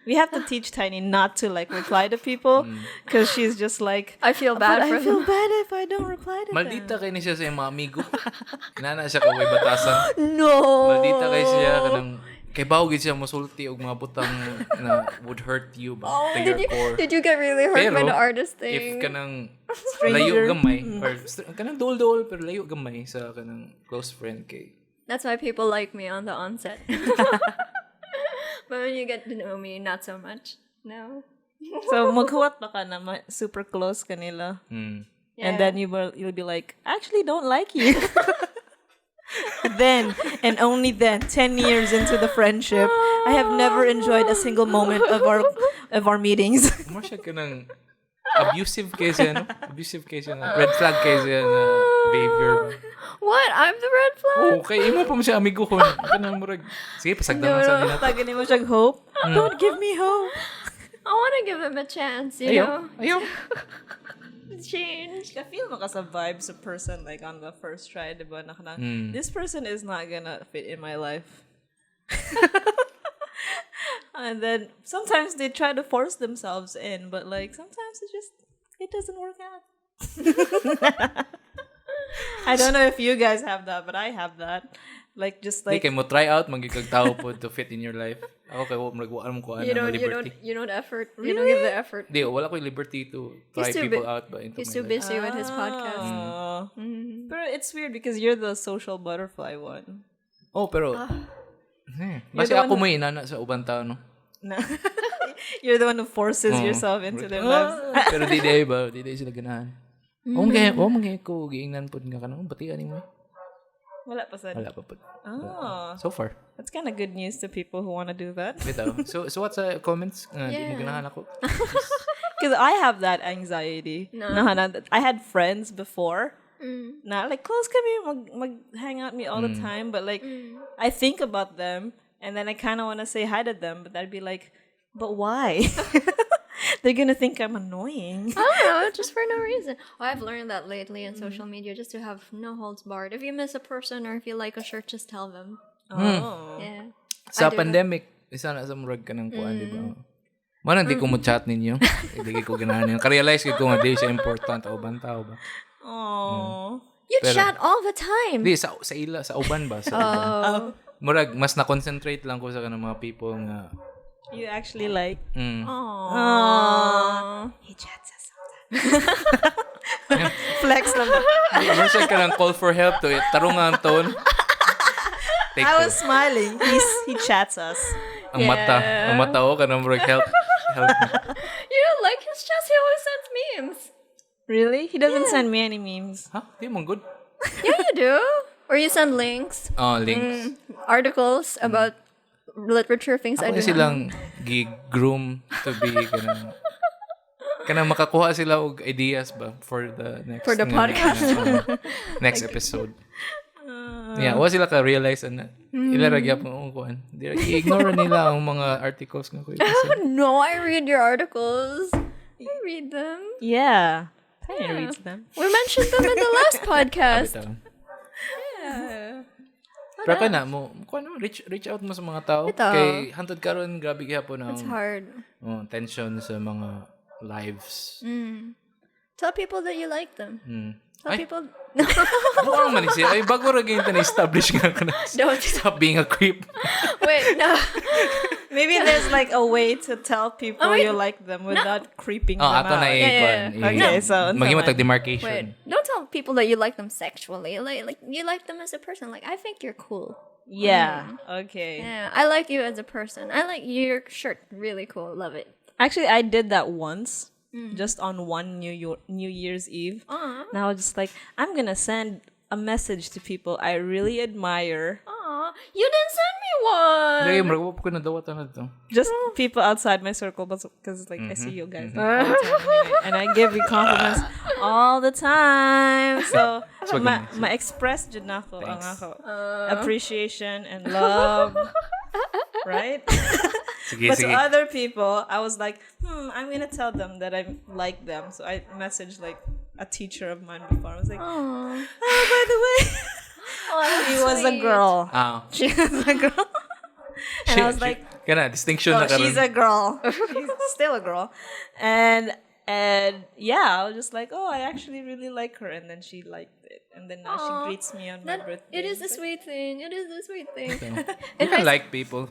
We have to teach Tiny not to like reply to people because she's just like, I feel bad but for I feel them. bad if I don't reply to them. Maldita kayo ni siya sa iyong mga amigo. Kinana siya kaway batasan. No. Maldita kayo siya kanang kay bawgid siya mosulti og mga butang na would hurt you ba to your core. Did you get really hurt by Pero, the artist if thing? kanang Stranger. layo gamay or kanang dol pero layo gamay sa kanang close friend kay That's why people like me on the onset. But when you get to know me, not so much. No. So maghuwat na ka na super close kanila. hmm. And then you'll be like, I actually don't like you. then and only then, 10 years into the friendship, I have never enjoyed a single moment of our meetings. Mo siya ka ng abusive case yan, no? Abusive case yan. Red flag case yan na behavior. What? I'm the red flag? Okay, imo pa mo siya amigo ko. Kanang murag. Sige, pasagdan mo sa nila. Taganin mo siyang hope. Don't give me hope. I want to give him a chance, you know? Ayaw. Change. I feel maka sa vibes a person like on the first try, diba? This person is not gonna fit in my life. And then sometimes they try to force themselves in, but like sometimes it doesn't work out. I don't know if you guys have that, but I have that. Like just like Di kay mo try out magiging tao po to fit in your life. Ako kay murag mo ko You ano don't liberty. effort. You don't give the effort. Di, wala ko liberty to try people out ba into He's my too life. busy with his podcast. But it's weird because you're the social butterfly one. Oh, pero basta the ako one mo inana sa ubang tao, no? No. You're the one who forces yourself into their lives. Pero di sila ganahan. Mga ko giingnan pud nga kanang batian nimo. Wala pa sad. Wala pa pud. Oh. So far. That's kind of good news to people who want to do that. Bitaw. So what's the comments? Di mo ganahan ako. Because I have that anxiety. No. I had friends before. Not like close kami mag hang out me all the time, but like I think about them and then I kind of want to say hi to them, but I'd be like, but why? They're gonna think I'm annoying. I don't know, just for no reason. I've learned that lately in social media, just to have no holds barred. If you miss a person or if you like a shirt, just tell them. Oh. Yeah. Sa I do pandemic, isa na sa murag ka ng kuan, di ba? Manang di ko mo chat ninyo. Hindi ko ganahan yun. Ka-realize ko nga di siya important o ubang tao ba? Oh. You Pero- chat all the time. Di, sa ila, sa uban ba? Sa uban. Murag, mas na-concentrate lang ko sa kanang mga people nga. You actually like. Aww. He chats us sometimes. Flex lang. Mo siya ka ng call for help to. Tarungan tone. Take I two. was smiling. He chats us. Ang mata ko, kanang murag help me. You don't like his chats? He always sends memes. Really? He doesn't send me any memes. Ha? Di mo good? Yeah, you do. Or you send links, Oh, links. articles about literature, things I Ako do not know. silang groom to be kanang makakuha sila og ideas ba for the next For the podcast. next episode. Yeah, wa sila ka realize na ila ra gyapon ang kuan. I-ignore nila ang mga articles nga ko ito. No, I read your articles. You read them. Yeah. I reads them. We mentioned them in the last podcast. Yeah. Pero kana mo, kuan reach out mo sa mga tao Ito. kay hantod karon grabe gyapon ang It's hard. tension sa mga lives. Tell people that you like them. Tell Ay. people. Buang man siya. Ay bago ra gyud na-establish nga kana. Don't. Stop being a creep. Wait, no. Maybe there's like a way to tell people Oh, wait. you like them without creeping Oh, them ato out. na Yeah. Okay, so maging matag Wait, demarcation. don't tell people that you like them sexually. Like you like them as a person. Like I think you're cool. Yeah. Okay. Yeah, I like you as a person. I like your shirt. Really cool. Love it. Actually, I did that once, just on one New Year's Eve. Aw. And I was just like, I'm gonna send a message to people I really admire. Aw, you didn't send me one. Lagi mo ko na dawat na to. Just people outside my circle, but because like I see you guys all the time anyway, and I give you compliments all the time. So my express jud na ko ang ako appreciation and love, right? Sige, But sige. to other people, I was like, I'm gonna tell them that I like them. So I messaged like a teacher of mine before. I was like, Aw. oh, by the way, she was a girl. Ah. She was a girl. And I was like, kana distinction oh, na karon. she's a girl. She's still a girl. And yeah, I was just like, oh, I actually really like her. And then she liked it. And then now she Aw. greets me on my birthday. It is a sweet thing. It is a sweet thing. You can like people.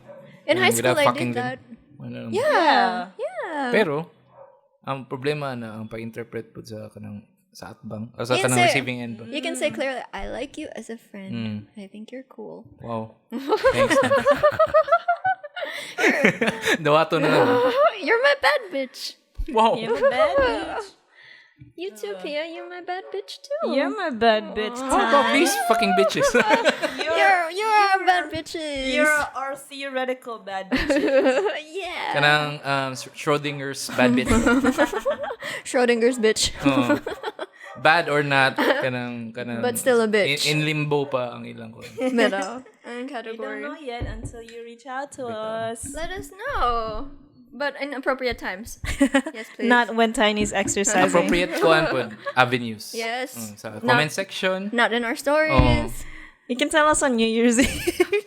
In high school, without I fucking did them. that. Wala naman. Yeah. Yeah. Pero ang problema na ang pag-interpret po sa kanang sa atbang o sa You can kanang say- receiving end ba? You can say clearly, I like you as a friend. I think you're cool. Wow. Thanks. Dawato na lang. You're my bad bitch. Wow. You're a bad bitch. You too, Pia. You're my bad bitch too. You're my bad bitch. How about these fucking bitches? You're our bad bitches. You're our theoretical bad bitches. yeah. Kanang Schrodinger's bad bitch. Schrodinger's bitch. Bad or not, kanang But still a bitch. In limbo pa ang ilang ko. Middle. And You category. don't know yet until you reach out to us. Let us know. But in appropriate times. Yes, please. Not when Tiny's exercising. Appropriate kuan pod avenues. Yes. Sa comment section. Not in our stories. You can tell us on New Year's Eve.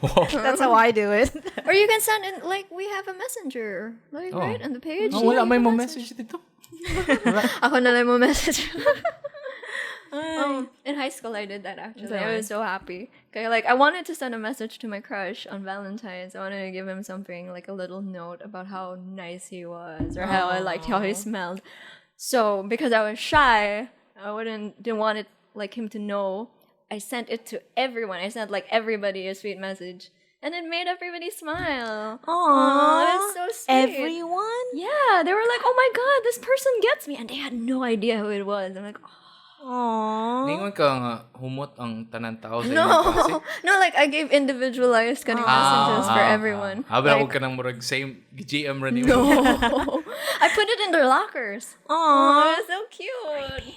Wow. That's how I do it. Or you can send in, like, we have a messenger. Like, right? On the page. Oh, wala may mo message dito. Ako na lang mo message. In high school, I did that actually. I was so happy. Okay, like I wanted to send a message to my crush on Valentine's. I wanted to give him something like a little note about how nice he was or how I liked how he smelled. So because I was shy, didn't want it like him to know. I sent it to everyone. I sent like everybody a sweet message. And it made everybody smile. Aww, that's so sweet. Everyone? Yeah, they were like, "Oh my god, this person gets me," and they had no idea who it was. I'm like, Aww. Ningon ka nga humot ang tanan tao sa imong klase. no, like I gave individualized kind of messages for everyone. Habang Like, ako ka nang murag same GM rin mo. no, I put it in their lockers. Aww. It was so cute.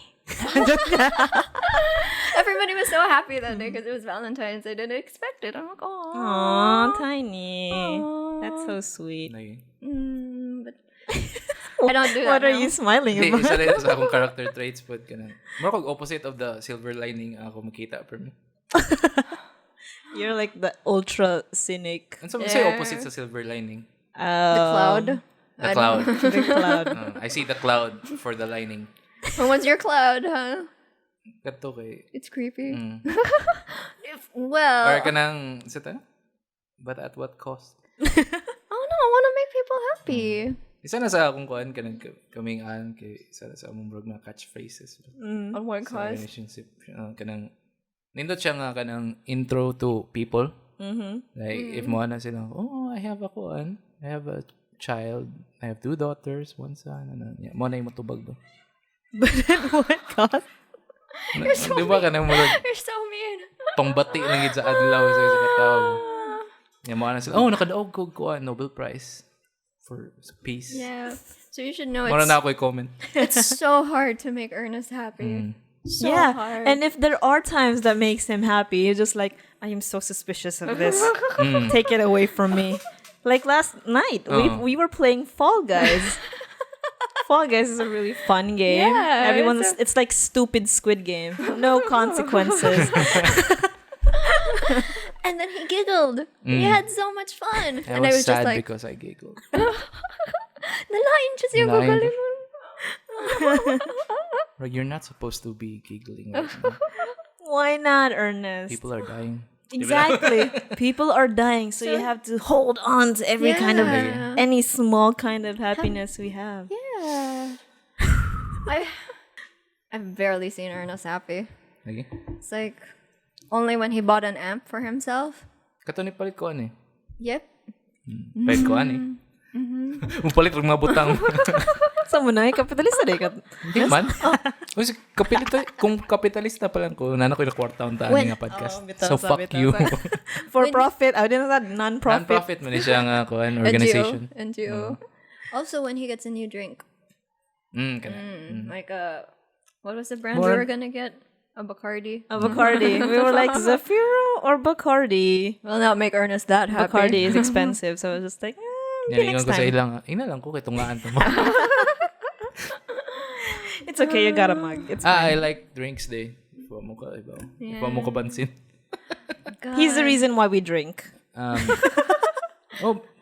Everybody was so happy that day because it was Valentine's. I didn't expect it. I'm like, oh, Aww, Tiny. That's so sweet. but I don't do that. What are now. you smiling Hindi, about? isa rin sa akong character traits pod ka na. Mura kog opposite of the silver lining ako makita for me. You're like the ultra cynic. And some say opposite sa silver lining. The cloud. The cloud. The cloud. I see the cloud for the lining. Well, what's your cloud, huh? Kato kay It's creepy. Well, or kanang sita? But at what cost? oh no, I want to make people happy. Isa na sa akong kuan kanang kaming an kay isa na sa among brog na catchphrases. On what Sa cost? relationship kanang nindot siya nga kanang intro to people. Like if mo na sila, oh, I have a kuan, I have a child, I have 2 daughters, 1 son, ano niya. Mo na yung matubag do. But at what cost? Di ba kanang murag You're so mean. pangbati lang gid sa adlaw sa isa ka tawo. Nya mo na sila, oh, nakadaog ko kuan Nobel Prize for peace. Yeah. So you should know Mura na ako i-comment. it's so hard to make Ernest happy. So hard. And if there are times that makes him happy, you're just like, I am so suspicious of this. Take it away from me. Like last night, we were playing Fall Guys. Fall Guys is a really fun game. Yeah, It's like stupid Squid Game. No consequences. And then he giggled. He had so much fun. I and was I was sad just like, because I giggled. nalain siya yung Nalain. gugaling mo. Like, you're not supposed to be giggling right now. Why not, Ernest? People are dying. Exactly. People are dying, so you have to hold on to every kind of Yeah. any small kind of happiness we have. Yeah. I've barely seen Ernest happy. Lagi? It's like only when he bought an amp for himself. Kato ni palit ko ani. Yep. Palit ko ani. Mupalit rin mga butang. Sa mo na, kapitalista din ka. Hindi man. Kasi kung kapitalista pa lang ko, nana ko yung kwarta untaan nga podcast. So fuck you. For profit, I didn't know that non-profit. Non-profit man siya nga ko an organization. NGO. Also, when he gets a new drink, Kana. like what was the brand we were gonna get? A Bacardi. A Bacardi. We were like, Zafiro or Bacardi? Will not make Ernest that happy. Bacardi is expensive, so I was just like, Yan, next ingon ko sa time. ilang, ina lang ko kay tungaan to mo. It's okay, you got a mug. It's fine. I like drinks day. Ipa mo ka iba. Ipa mo ka bansin. He's the reason why we drink.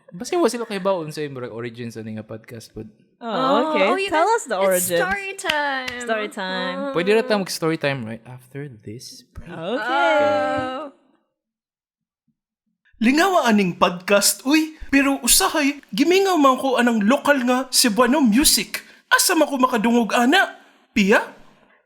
Basta mo sila kay baon sa imong origins ani nga podcast pod. Oh, okay. Tell us the It's origin. story time. Story time. Pwede ra ta mag story time right after this break. Okay. Lingawa aning podcast, uy. Pero usahay, gimingaw man ko anang lokal nga Cebuano music. Asa man ko makadungog ana? Pia?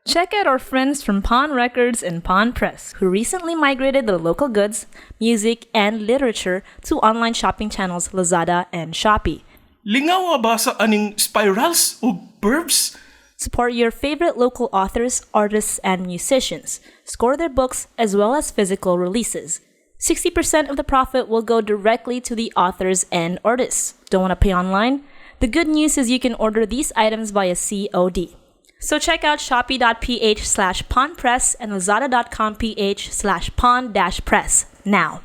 Check out our friends from Pawn Records and Pawn Press, who recently migrated their local goods, music, and literature to online shopping channels Lazada and Shopee. Lingawa ba sa aning spirals o verbs? Support your favorite local authors, artists, and musicians. Score their books as well as physical releases. 60% of the profit will go directly to the authors and artists. Don't want to pay online? The good news is you can order these items via COD. So check out shopee.ph/pawnpress and lazada.com.ph/pawn-press now.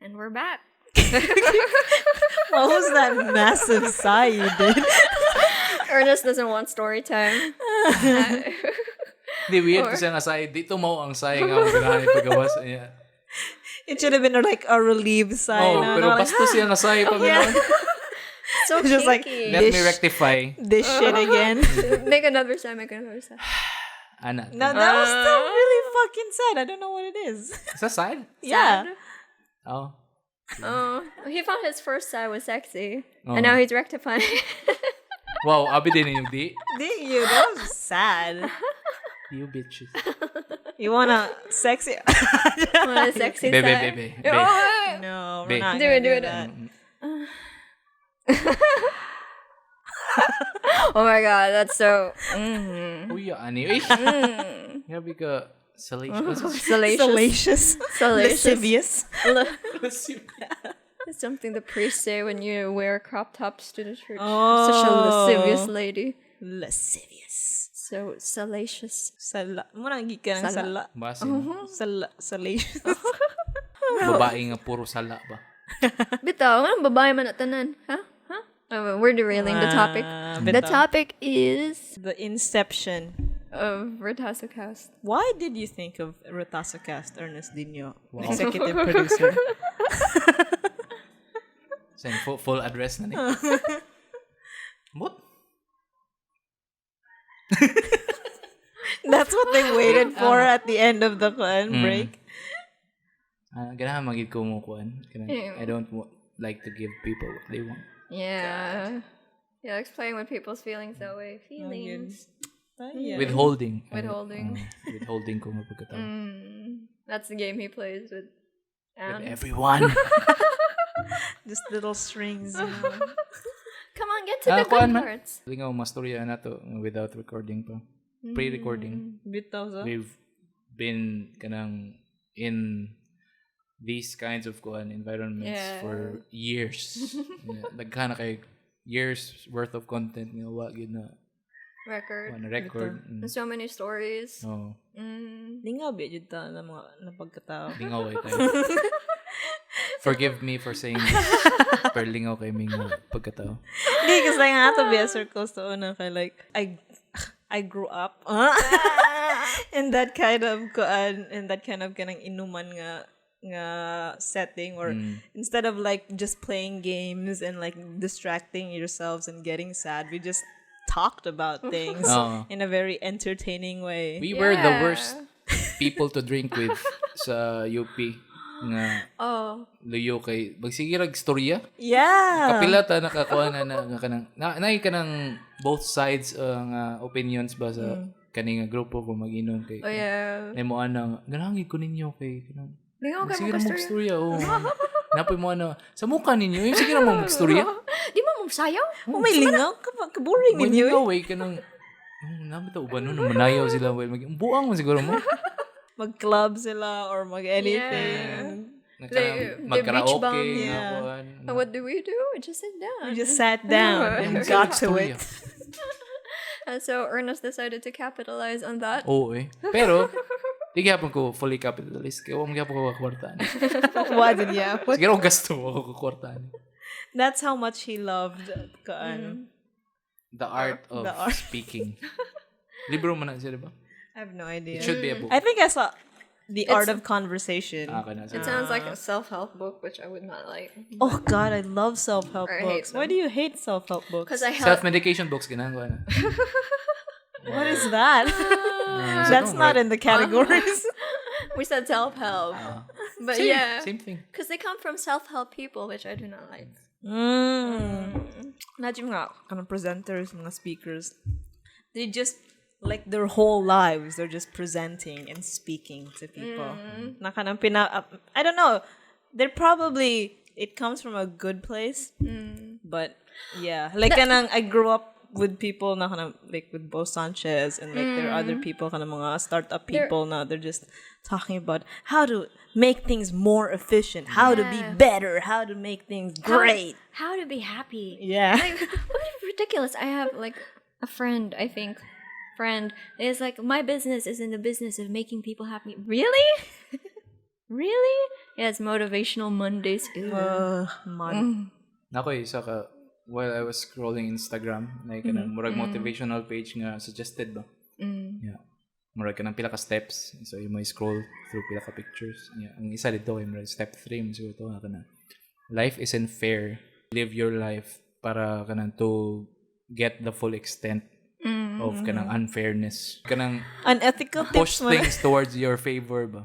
And we're back. What was that massive sigh you did? Ernest doesn't want story time. Di weird kasi nga say dito mo ang say nga ang ganahan pagawas niya. It should have been like a relieved sigh. Oh, pero basto siya nga say pag ganoon. So Just like, kinky. Let me rectify. This shit again. Make another sign. Ana. No, that was still really fucking sad. I don't know what it is. Sa side? Yeah. Oh. Oh, he found his first side was sexy, Oh. and now he's rectifying. Wow, abi din yung di. Did you? That was sad. You bitches. You wanna sexy? Want a sexy Bebe, side? bebe. Oh, No, Big. we're not Do gonna it, do do it. that. oh my god, that's so Uy, ani. Uy. Grabe ka. Salacious. salacious. Salacious. Lascivious. It's something the priests say when you wear crop tops to the church. Oh. Such a lascivious lady. Lascivious. So salacious. Sala. Muna ka ng sala. Base. Salacious. Babae nga puro sala ba? Bitaw, anong babae man at tanan? Huh? Huh? Oh, we're derailing the topic. The bitaw. topic is The inception. of RetasoCast. Why did you think of RetasoCast, Ernest Dino, executive producer? Saying full address na ni. What? That's what they waited for at the end of the break. Ganahan magid ko mo kuan. I don't like to give people what they want. Yeah. He likes playing with people's feelings that way. Feelings. Yeah. Withholding. Withholding. Withholding ko nga pagkatao. That's the game he plays with With Anne. everyone. Just little strings. Come on, get to the kuan good man. parts. Lingaw mastorya na to without recording pa. Pre-recording. Bitaw sa. We've been kanang in these kinds of kuan environments Yeah. for years. Nagkana kay years worth of content nga wa gyud na Record. na record. There's so many stories. Oh, Di nga ba jud ta na mga napagkatao. lingaw ay tayo. Forgive me for saying this. Pero lingaw kay ming pagkatao. Hindi kasi nga ato be a circle sa una kay like I grew up in that kind of kanang inuman nga setting, or instead of like just playing games and like distracting yourselves and getting sad, we just talked about things in a very entertaining way. We were the worst people to drink with sa UP nga Oh. luyo kay magsigirag storya. Yeah. Kapila ta nakakuha na kanang naay kanang both sides nga opinions ba sa kaning grupo ko mag-inom kay. Oh, yeah. Ay mo ana ganangin ko ninyo kay kanang Lingaw ka sige na mag-story. mag-storya oh. Napoy mo ana sa mukha ninyo yung sige na mag-storya. Di mo sayaw? Oh, may lingaw ka boring ninyo. Ninyo way kanang nabitaw ba no manayaw sila well buang mo siguro mo. Mag-club sila or mag-anything. They Mag-karaoke. beach bum, Yeah. And what do? We just sit down. We just sat down and got to it. And so Ernest decided to capitalize on that. Oo eh. Pero, di gyapon ko fully capitalist. Kaya wag gyapon ko kakwartaan. What did you? Siguro gasto ako kakwartaan. That's how much he loved The art of The art. speaking. Libro mo na siya, di ba? I have no idea. It should be a book. I think I saw The Art of Conversation. Kana It sounds like a self-help book, which I would not like. Oh God, I love self-help I hate books. Why do you hate self-help books? Because I help. Self-medication books, ginagawa na. What is that? That's not in the categories. We said self-help. But Same, yeah. Same thing. Because they come from self-help people, which I do not like. Imagine nga, kind of presenters, mga speakers. They just, like their whole lives, they're just presenting and speaking to people. Na kanang I don't know. They're probably, it comes from a good place. But yeah, like kanang I grew up with people na kind of like with Bo Sanchez and like there are other people kind of mga startup people now they're just talking about how to make things more efficient, how to be better, how to make things great, How to be happy. yeah. Like, what is ridiculous? I have like a friend, I think. Is like, my business is in the business of making people happy. Really? Really? Yeah, it's motivational Mondays. Nako isa ka while I was scrolling Instagram, like kanang murag motivational page nga suggested ba. Yeah. Murag kanang pila ka steps. So you may scroll through pila ka pictures. Yeah. Ang isa dito kay murag step 3 mo siguro to na life isn't fair. Live your life para kanang to get the full extent of kanang unfairness. Kanang Unethical push tips mo. things towards your favor ba.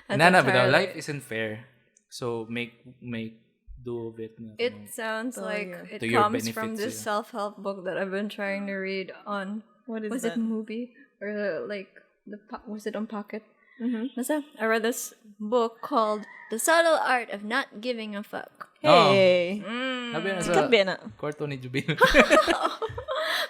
Nana, but life isn't fair. So make do of it. It sounds like it To your comes from benefits, this yeah. self-help book that I've been trying to read on. What is Was that? it movie or like was it on Pocket? Basta, I read this book called The Subtle Art of Not Giving a Fuck. Hey. Sabi na Sikat sa ba na? kwarto ni Jubil.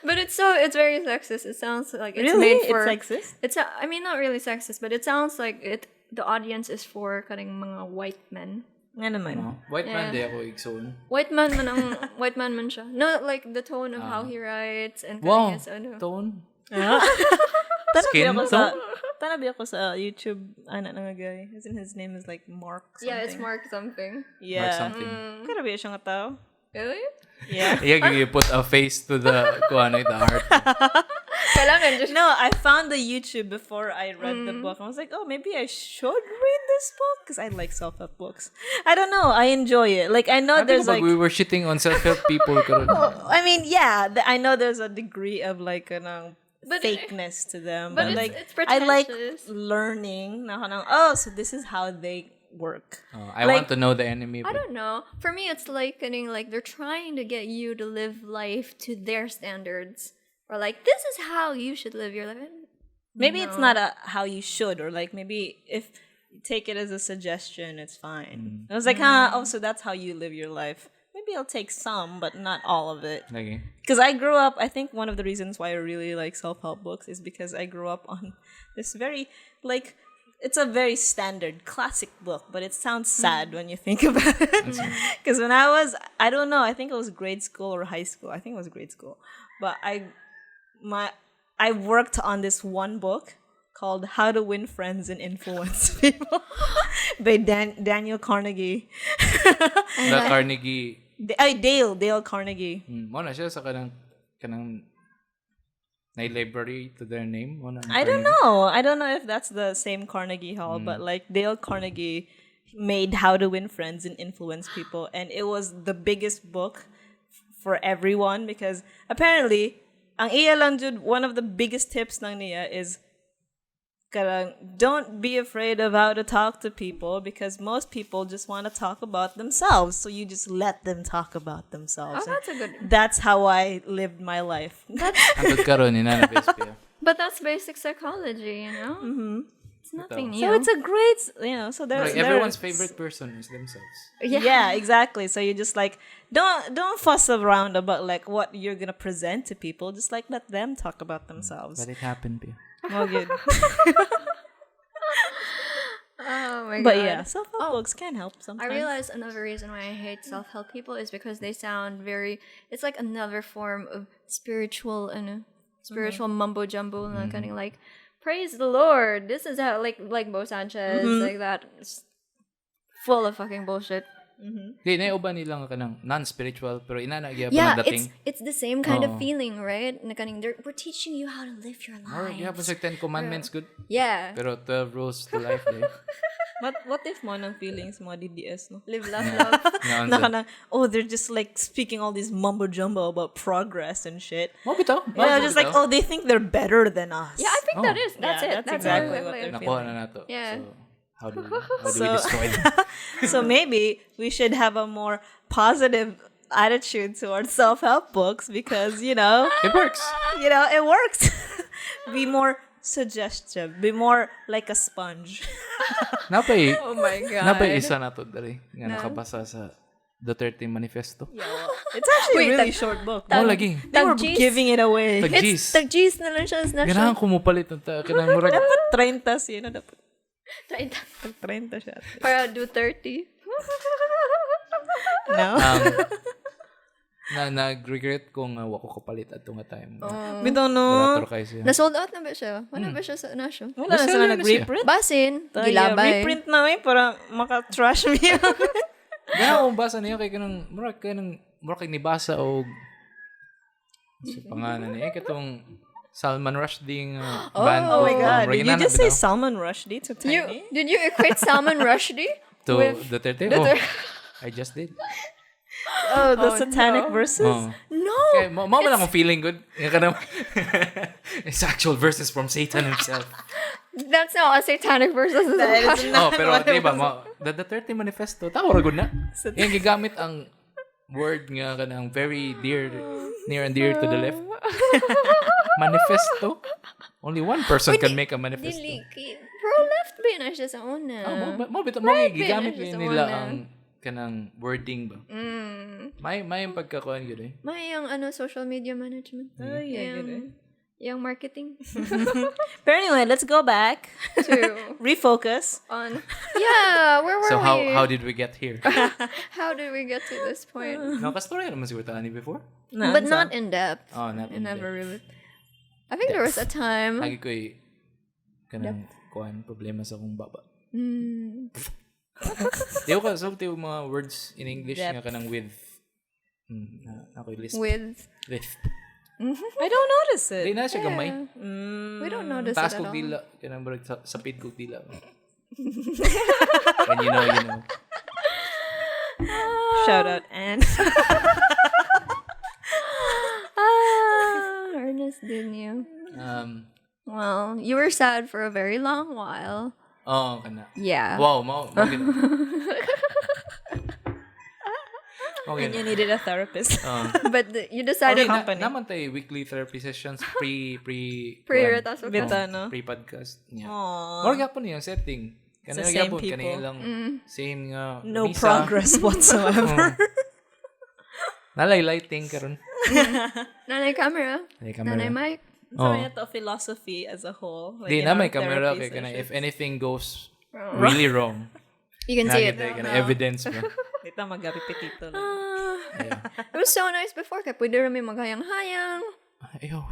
But it's very sexist. It sounds like it's Really? made for It's sexist? I mean, not really sexist, but it sounds like the audience is for kaning mga white men. Nga naman. White man di ako igsoon. White man man siya. No, like the tone of how he writes and Wow. his ano. Tone. Tanabi ako sa tone? Tanabi ako sa YouTube ana nga guy. His name is like Mark something. Yeah, it's Mark something. Yeah. Mark something. Karabi siya nga tao. Really? Yeah. Yeah, you put a face to the the art. Kailangan just No, I found the YouTube before I read the book. I was like, oh, maybe I should read this book because I like self-help books. I don't know. I enjoy it. Like I know there's like we were shitting on self-help people karon. I mean, yeah, I know there's a degree of like But- fakeness to them, but but, like it's I like pretentious. learning. Na kanang, oh, so this is how they work. I want to know the enemy. I don't know. For me, it's like getting like they're trying to get you to live life to their standards, or like this is how you should live your life. Maybe it's not how you should, or like maybe if you take it as a suggestion, it's fine. I was like, oh, so that's how you live your life. Maybe I'll take some, but not all of it. Okay. Because I grew up, I think one of the reasons why I really like self-help books is because I grew up on this very, like, it's a very standard classic book, but it sounds sad when you think about it. Because when I don't know, I think it was grade school or high school. I think it was grade school. But I worked on this one book called How to Win Friends and Influence People by Daniel Carnegie. The Carnegie. Dale Carnegie. Mo na siya sa kanang library to their name. I don't know. I don't know if that's the same Carnegie Hall, but like Dale Carnegie made How to Win Friends and Influence People, and it was the biggest book for everyone because apparently, ang iya lang jud, one of the biggest tips ng niya is don't be afraid of how to talk to people because most people just want to talk about themselves. So you just let them talk about themselves. Oh, that's a good. That's how I lived my life. Antod karon ni Nana Vespia. But that's basic psychology, you know. It's nothing new. So it's a great, so there's Everyone's favorite person is themselves. Yeah, exactly. So you just like don't fuss around about like what you're gonna present to people. Just like let them talk about themselves. Let it happen, Pia. Oh, good. Oh my god. But yeah, self-help books can help I sometimes. realize another reason why I hate self-help people is because they sound very. It's like another form of spiritual and spiritual mumbo jumbo, and kind of like praise the Lord. This is how like Bo Sanchez like that. It's full of fucking bullshit. Di nauban nila nga kanang non-spiritual pero inanagya pa Yeah, ng dating. it's the same kind of feeling, right? Na kaning we're teaching you how to live your Or life. yeah, pa 10 commandments good. Yeah. Pero 12 rules to life eh. But what if mo ng feelings mo DDS no? Live, love, love. They're just like speaking all this mumbo jumbo about progress and shit. Mo bitaw. Just like they think they're better than us. Yeah, I think that is. That's it. That's exactly what it. they're Nakuha na nato. Yeah. So how do we destroy them? So maybe we should have a more positive attitude towards self-help books because It works. it works. Be more suggestive. Be more like a sponge. Napay Oh my god. napay isa na to dali nga nakabasa sa Duterte Manifesto. Yeah, well, it's actually a really short book. Oh, lagi. They were Tag-G's. giving it away. Tag-G's. Tag-G's na lang siya. Ganahan ko mo palit ng kanang murag. Dapat 30 siya, no? Dapat 30 siya. Para do 30. No? Nag-regret kung wa ko kapalit at nga time. We don't know. Barato kayo siya. Na-sold out na ba siya? Wala ba siya sa nasyo? Wala na sila nag-reprint. Basin. Yeah, Gilabay. reprint na para maka-trash me. Ganahan kong basa niya kay kanang murag kay nibasa o sa pangalan niya katong Salman Rushdie band. Oh my God. Did you Original just na say bitaw. Salman Rushdie to Tiny? Did you equate Salman Rushdie To with Duterte? Oh, I just did. Oh, the satanic verses? Oh. No. Okay, mo man akong feeling good. Yung kanang it's actual verses from Satan himself. That's not a satanic verse. This is a Oh, pero diba mo, the Duterte Manifesto, tao ra gud na. Yung gigamit ang word nga kanang very near and dear to the left. Manifesto. Only one person can make a manifesto. Dili. Pro-left ba na siya sa una? Mo bitaw mo gigamit Right, nila una. ang kanang wording ba. May yung pagkakuan yun eh. May yung social media management. Oh, yeah, Yung- Yung marketing. But anyway, let's go back. To Refocus. on. Yeah, where were So we? how did we get here? How did we get to this point? Nakastorya naman siguro tayo ni before. No, But not in depth. Oh, not I in never depth. really. I think there was a time. Lagi ko'y kanang kuan problema sa akong baba. Diyo ka, so yung mga words in English nga kanang with. Ako'y list. With. I don't notice Di it. na siya gamay. We don't notice Taas it at kong all. dila. Kanang barag sapid kong dila. When you know, you know. Shout out, Anne. Ernest, didn't you? Well, you were sad for a very long while. Oh, kana. Yeah. Wow, mo gina. And you needed a therapist. But you decided Naman tayo weekly therapy sessions pre-RetasoCast. Bita, no? pre-podcast. Yeah. Aww. More gyapon yung setting. It's Kanina the same gyapon people. kanina lang same nga No misa. progress whatsoever. Nalay lighting karon. Nanay camera. Nanay mic. So we have the philosophy as a whole. Like Di in na our may camera therapy kay kana if sessions. anything goes really wrong. You can see it. Nakita kana evidence ba. Dito magapipitito lang. Yeah. It was so nice before. Kaya pwede rin may maghayang-hayang. Ayo.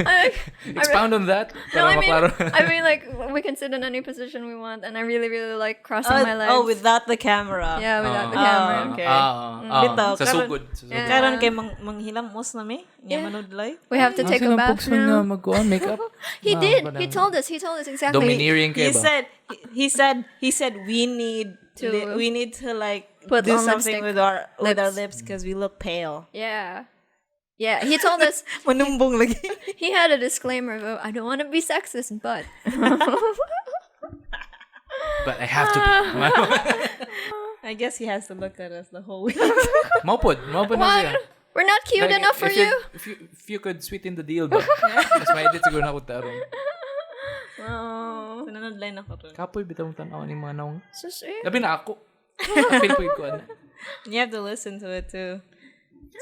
I Expound on that. No, Para maklaro. I mean, like, we can sit in any position we want, and I really, really like crossing my legs. Oh, without the camera. Yeah, without the camera. Okay. Bitaw, Sa karon- sugod. Yeah. Karon kay manghilamos na mi. Nya manudlay. We have to take a bath now. magkuhan makeup. He did. He told us exactly. Domineering kayo ba? He said we need to like Put do on something lipstick. with our lips because we look pale. Yeah. Yeah, he told us. Manumbong lagi. He had a disclaimer of, I don't want to be sexist, but. But I have to. I guess he has to look at us the whole week. Maupod na siya. We're not cute Like, enough for you. If you could sweeten the deal ba? Mas ma-edit siguro na ako tarong. Oh. Nanudlay na ko ron. Kapoy, bitaw mong tanaw ni mga naong. So sweet. Labi na ako. Kapil po yung You have to listen to it too.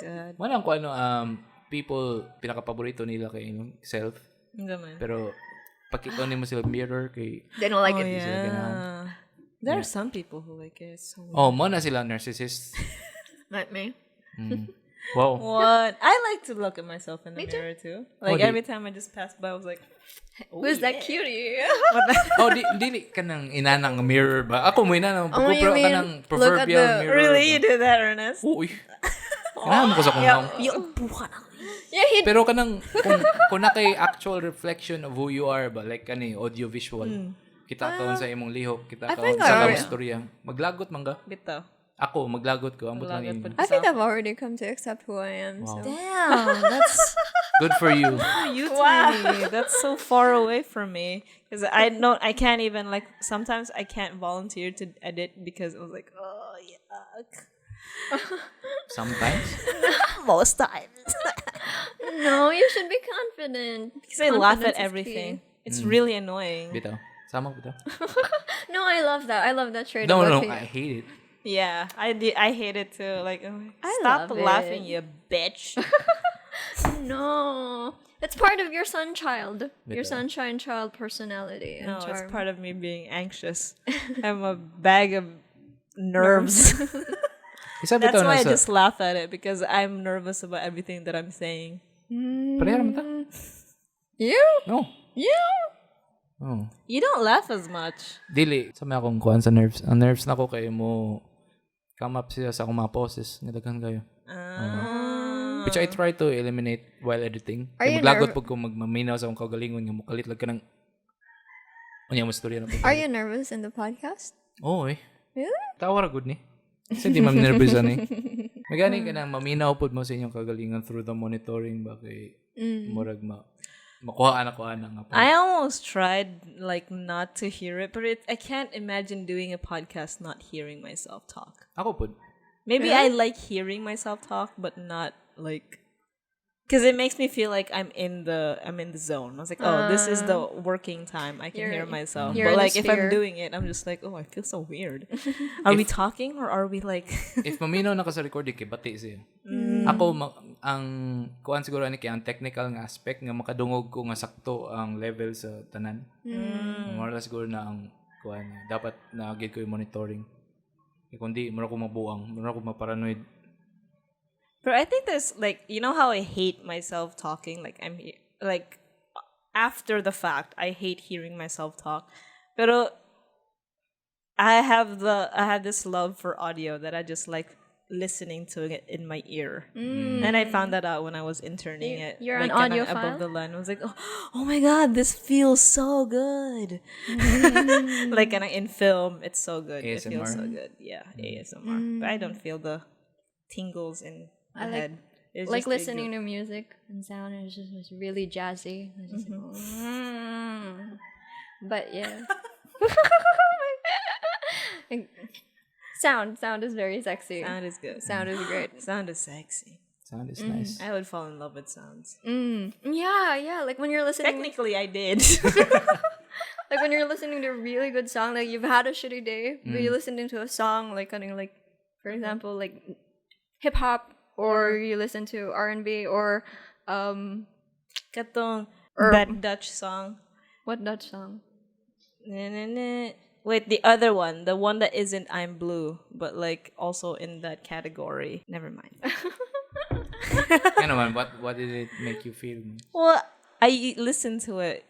God. Manang ko people, pinakapaborito nila kay self. Gaman. Pero, pakita mo sila mirror kay... They don't like Oh, it. yeah. There are some people who like it so much. Oh, mo na sila narcissist. Like me. Wow. What? I like to look at myself in the mirror too. Like di- every time I just pass by, I was like, Who's that cutie? Oh, dili ka nang inanang mirror ba? Ako mo inanang. Oh, you Pagkupro ka mean, ng look at proverbial the- mirror. really? ba? You do that, Ernest? Uy. Kanahan mo ko sa kung naong. Yung buka na. Yeah, he. Pero kanang kung na kay actual reflection of who you are ba, like kani audio visual. Kita kaon sa imong lihok, kita kaon think sa I- imong istorya. Maglagot man ka? Bitaw. Ako maglagot ko, ambot lang Maglagot yun. po. I think I've already come to accept who I am. Wow. So. Damn, that's Good for you. you Tiny. That's so far away from me. Because I can't even like, sometimes I can't volunteer to edit because I was like, oh, yuck. Sometimes. Most times. No, you should be confident. Because I laugh Confidence at is everything. key. It's really annoying. Bitaw. Sama ko bitaw. No, I love that. I love that trait No, about no, you. I hate it. Yeah, I hate it too. Like, I stop love laughing, it. you bitch. No. It's part of your sunchild. Your Bitaw. sunshine child personality and No, charm. it's part of me being anxious. I'm a bag of nerves. Isa That's bitaw why I nasa- just laugh at it because I'm nervous about everything that I'm saying. Pareha naman ta? You? No. You? Oh. You don't laugh as much. Dili. Sa may akong kuhan sa nerves. Ang nerves na ko kayo mo come up siya sa akong mga poses. Nilaghan kayo. Which I try to eliminate while editing. Are Kaya you maglagot pag kung magmaminaw sa akong kagalingon nga mukalit lang ka ng unya mo storya na Are you nervous in the podcast? Oo eh. Really? Tawa ra gud ni. Kasi di nervous ani. Magani ka nang maminaw pud mo sa inyong kagalingan through the monitoring ba kay murag makuha na nga pa. I almost tried like not to hear it, but I can't imagine doing a podcast not hearing myself talk. Ako pud. Maybe I like hearing myself talk, but not like because it makes me feel like I'm in the zone. I was like, oh, this is the working time. I can You're- hear myself. you're But in the like if I'm sphere. doing it, I'm just like, oh, I feel so weird. Are we talking or are we like? If maminaw na ka sa record kay bati siya. Ako ang kuan siguro ani kay ang technical nga aspect nga makadungog ko nga sakto ang level sa tanan. More or less siguro na ang kuan dapat na gid ko yung monitoring. Kundi mura ko mabuang, mura ko maparanoid. But I think there's like, you know how I hate myself talking. Like like after the fact, I hate hearing myself talk. Pero I have this love for audio that I just like listening to it in my ear. And I found that out when I was interning it. You're like, an kinda audiophile? above the line. I was like, oh my god, this feels so good. Like in film, it's so good. It feels so ASMR. good. Yeah, ASMR. But I don't feel the tingles in the I like- head. It's Like just really listening good. to music and sound, and it's really jazzy. It's just But yeah. Like, sound is very sexy. Sound is good. Sound is great. Sound is sexy. Sound is nice. I would fall in love with sounds. Yeah. Like when you're listening, Technically, I did. like when you're listening to a really good song, like you've had a shitty day, but you listen into a song, like kind of like, for example, like hip hop, or you listen to R&B, or Katong that Dutch song. what Dutch song? Na, na, na. Wait, the other one, the one that isn't I'm Blue, but like also in that category. Never mind. Ano man, what did it make you feel? Well, I listened to it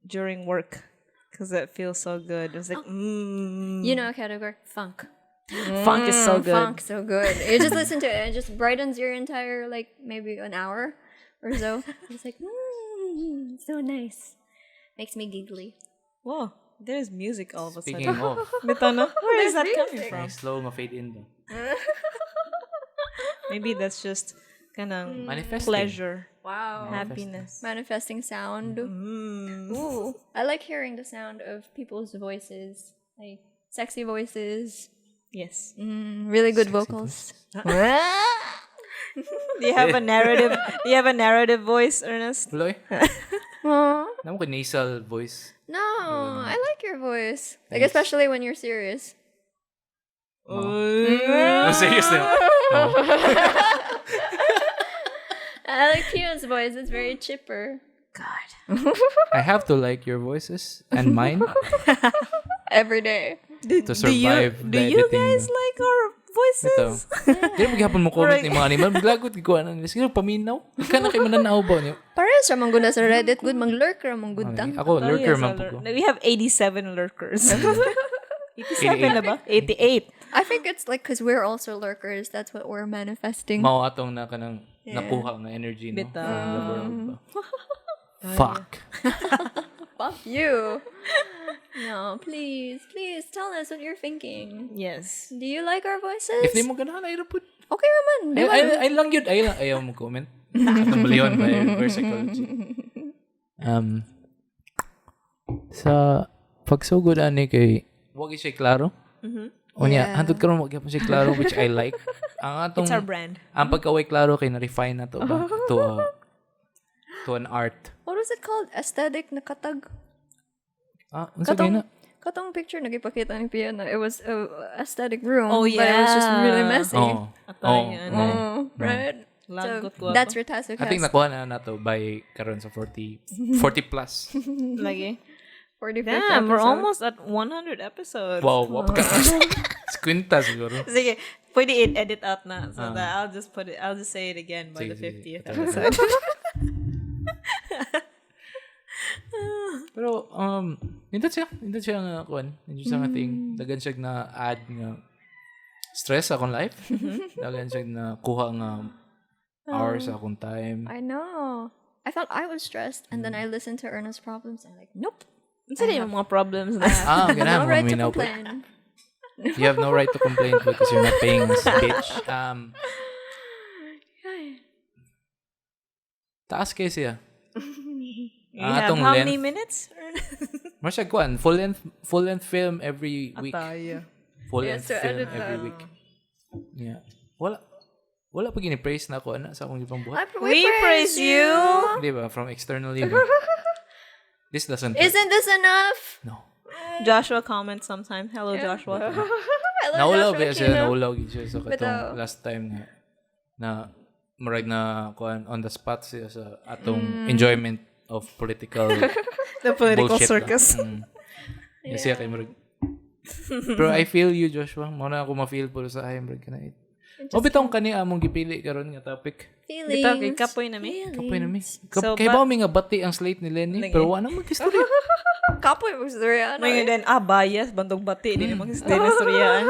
during work because it feels so good. It was like, You know, a category funk. funk is so good. Funk, so good. You just listen to it, and it just brightens your entire like maybe an hour or so. It's like, so nice. Makes me giggly. Whoa, there's music all of a Speaking sudden. of, Bitana, where is that There's coming from? may slow nga fade in ba? Maybe that's just kind of Manifesting. pleasure, Wow. happiness. Manifesting sound. Ooh. I like hearing the sound of people's voices, like sexy voices, Yes. really good vocals. Do you have a narrative? Do you have a narrative voice, Ernest? Tuloy? Aw. Namo ko nasal voice. No, I like your voice. Like especially when you're serious. No, serious na. I like Pio's voice. It's very chipper. God. I have to like your voices and mine Every day. to survive Do the you editing. guys like our voices? Dili mo gihapon mo comment ni mga animal. Maglagot gikuha na nila. Sige, paminaw. Ika na kayo mananaw ba niyo? Pares ra man gud na sa Reddit, good mag-lurk ra man gud ta. Ako, lurker yes, man a po ko. We have 87 lurkers. 87 na ba? 88. I think it's like because we're also lurkers. That's what we're manifesting. Mao atong na kanang nakuha nga energy no Bitaw. from the world ba. Fuck. Fuck you. No, please tell us what you're thinking. Yes. Do you like our voices? If di mo ganahan, ay rapod. Okay raman. Di ba? Ay lang yun. Ayaw mo comment. Atong baliwan ba reverse psychology. Sa pagsugod ani kay wag siya klaro. Unya, hantod karon wag siya klaro, which I like. Ang atong It's our brand. ang pagkaway klaro kay na-refine na to ba to an art. What was it called? Aesthetic na katag? Unsa kay na? katong picture nagipakita ni Pia na it was a aesthetic room. Oh, But it was just yeah. really messy. Right? Lagot So, ko that's RetasoCast. I think nakuha na to by karon sa 40 plus. Lagi. 45th Damn, we're episode. almost at 100 episodes. Wow, Squinta siguro. Sige, pwede edit out na. So that I'll just say it again by the Sige, 50th sige. episode. Pero nindot siya nga kuan, nindot siya nga thing. Dagan siya na add nga stress sa akong life. Dagan siya na kuha nga hours sa akong time. I know. I thought I was stressed, and then I listened to Ernest's problems, and I'm like, nope. Saan yung mga problems na? No Ganahan mo right to minaw po. complain. You have no right to complain because you're not paying us, bitch. Taas kayo siya. You have atong how length. many minutes? Masya kuan, full length film every week. Ataya. Full Yes, length so film edit every that. week. Yeah. Wala pa gini-praise na ako sa akong ibang buhat. We praise you. Di ba? From externally. Ba? This doesn't Isn't this enough? No. Joshua comments sometimes. Hello, Joshua. Naulaw ba siya? Naulaw siya sa But, katong last time na marag na kuan on the spot siya sa atong enjoyment of political The political bullshit circus. Yes, siya kay marag. Pero I feel you, Joshua. Muna ako ma-feel po sa ay marag kana it. O bitong kani among gipili karon nga topic. Feelings. Bitaw kay kapoy na mi. Kapoy na mi. So, Kay ba mi nga bati ang slate ni Lenny Lagi. pero wala mag-history. Kapoy was the real. May din bias bandog bati din mag dinosaurian.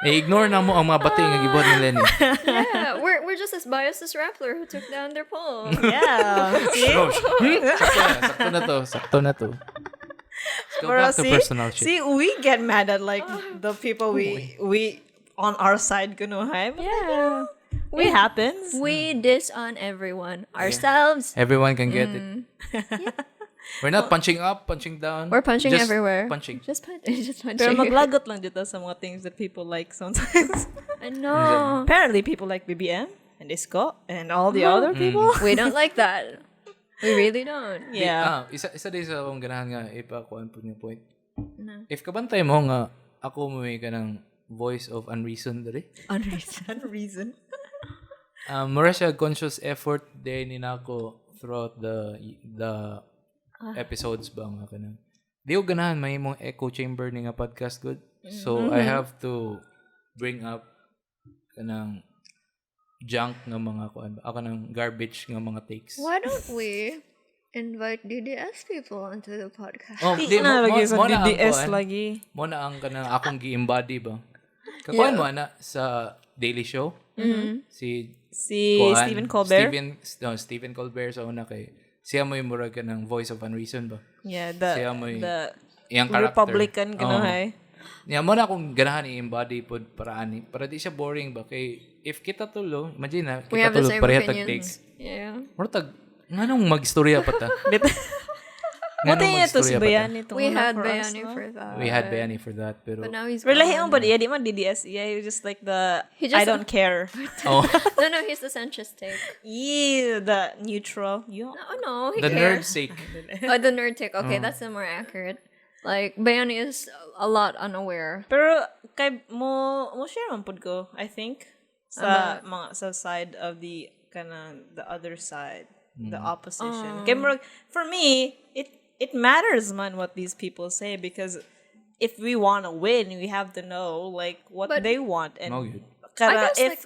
Ignore na mo ang mga bati nga gibuhat ni Lenny. Yeah, we're just as biased as Rappler who took down their poll. Yeah. See? Sakto na to. Let's go Bro, back to personal shit. See, we get mad at like the people we on our side kuno hay. Yeah. It happens. We diss on everyone. Ourselves. Everyone can get it. We're not punching up, punching down. We're punching Just everywhere. Punching. Just punching. Just punching. Pero maglagot lang dito sa mga things that people like sometimes. I know. Apparently, people like BBM and Isko and all the other people. We don't like that. We really don't. Yeah. Isa din sa akong ganahan nga ipakuan po niyo point. If kabantay mo nga ako may kanang voice of unreason diri. Unreason. Reason. Mura siya conscious effort din ni nako throughout the episodes ba nga kanang. Di ko ganahan may mong echo chamber ni nga podcast good. So I have to bring up kanang junk nga mga kuan ba ako ng garbage nga mga takes. Why don't we invite DDS people onto the podcast? Oh, Di na lagi sa na ang DDS kuan. lagi. Mo na ang kanang akong gi-embody ba. Kakuan mo ana sa Daily Show. Si kuan, Stephen Colbert. Stephen Colbert sa una kay siya mo yung murag ka ng voice of unreason ba. Yeah, Siya mo the iyang character. Republican kuno hay. Niya mo na akong ganahan i-embody pod para di siya boring ba kay if kita tulo imagine na We kita have the tulo same pareha tag opinions. takes. Yeah. Murag nganong magstorya pa ta. What Nganong to si magstorya pa ta. Bayani to? We had for us, Bayani no? for that. We had Bayani for that pero But now he's Relahi gone. mo ba? Yeah, di man DDS. Yeah, he was just like He I just- don't care. oh, No, he's the centrist take. Yeah, the neutral. Yeah. Oh no, he the nerd cares. sake. Oh, the nerd take. Okay, that's the more accurate. Like, Bayani is a lot unaware. Pero kay mo share man pud ko, I think sa mga sa side of the the other side, the opposition. Kay murag, for me, it matters man what these people say because if we want to win, we have to know like what But- they want and Mao gyud. Kaya I guess,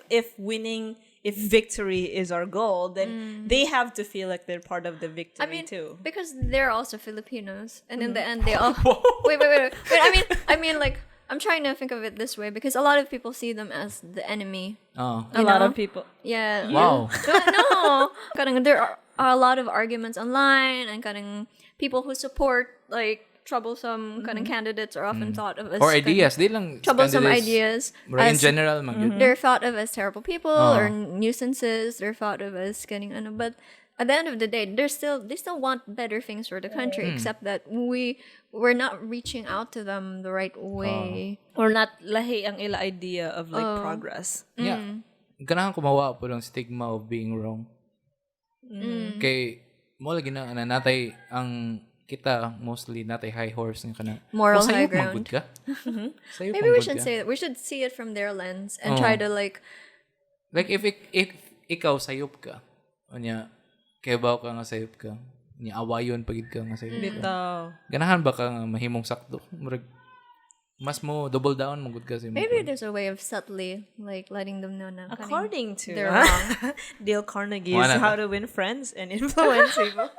if victory is our goal, then they have to feel like they're part of the victory I mean, too. because they're also Filipinos, and in the end, they all. Wait. I mean, like, I'm trying to think of it this way because a lot of people see them as the enemy. Oh. A lot know? of people. Yeah. Wow. No. Kadang there are a lot of arguments online, and kadang people who support like troublesome kadang candidates are often thought of as Or kadang ideas, di lang troublesome candidates. ideas. Mura in as- general man gyud. They're thought of as terrible people or nuisances. They're thought of as getting but at the end of the day, they still want better things for the country. Except that we're not reaching out to them the right way. Or not lahi ang ila idea of like progress. Yeah. Ganahan ko mawa po ng stigma of being wrong. Kay mo lagi na natay ang kita mostly not a high horse nga kanang Moral high sayop ground. manggod ka. Sayop Maybe we manggod should ka. say that. We should see it from their lens and try to like. Like if ikaw sayop ka, unya kebaw ka nga sayop ka, unya awayon pagid ka nga sayop ka. Bitaw. Ganahan ba ka nga mahimong sakto? Murag mas mo double down magud ka sa imong Maybe point. there's a way of subtly like letting them know na. According to they're wrong. Dale Carnegie's Wala. How to Win Friends and Influence People.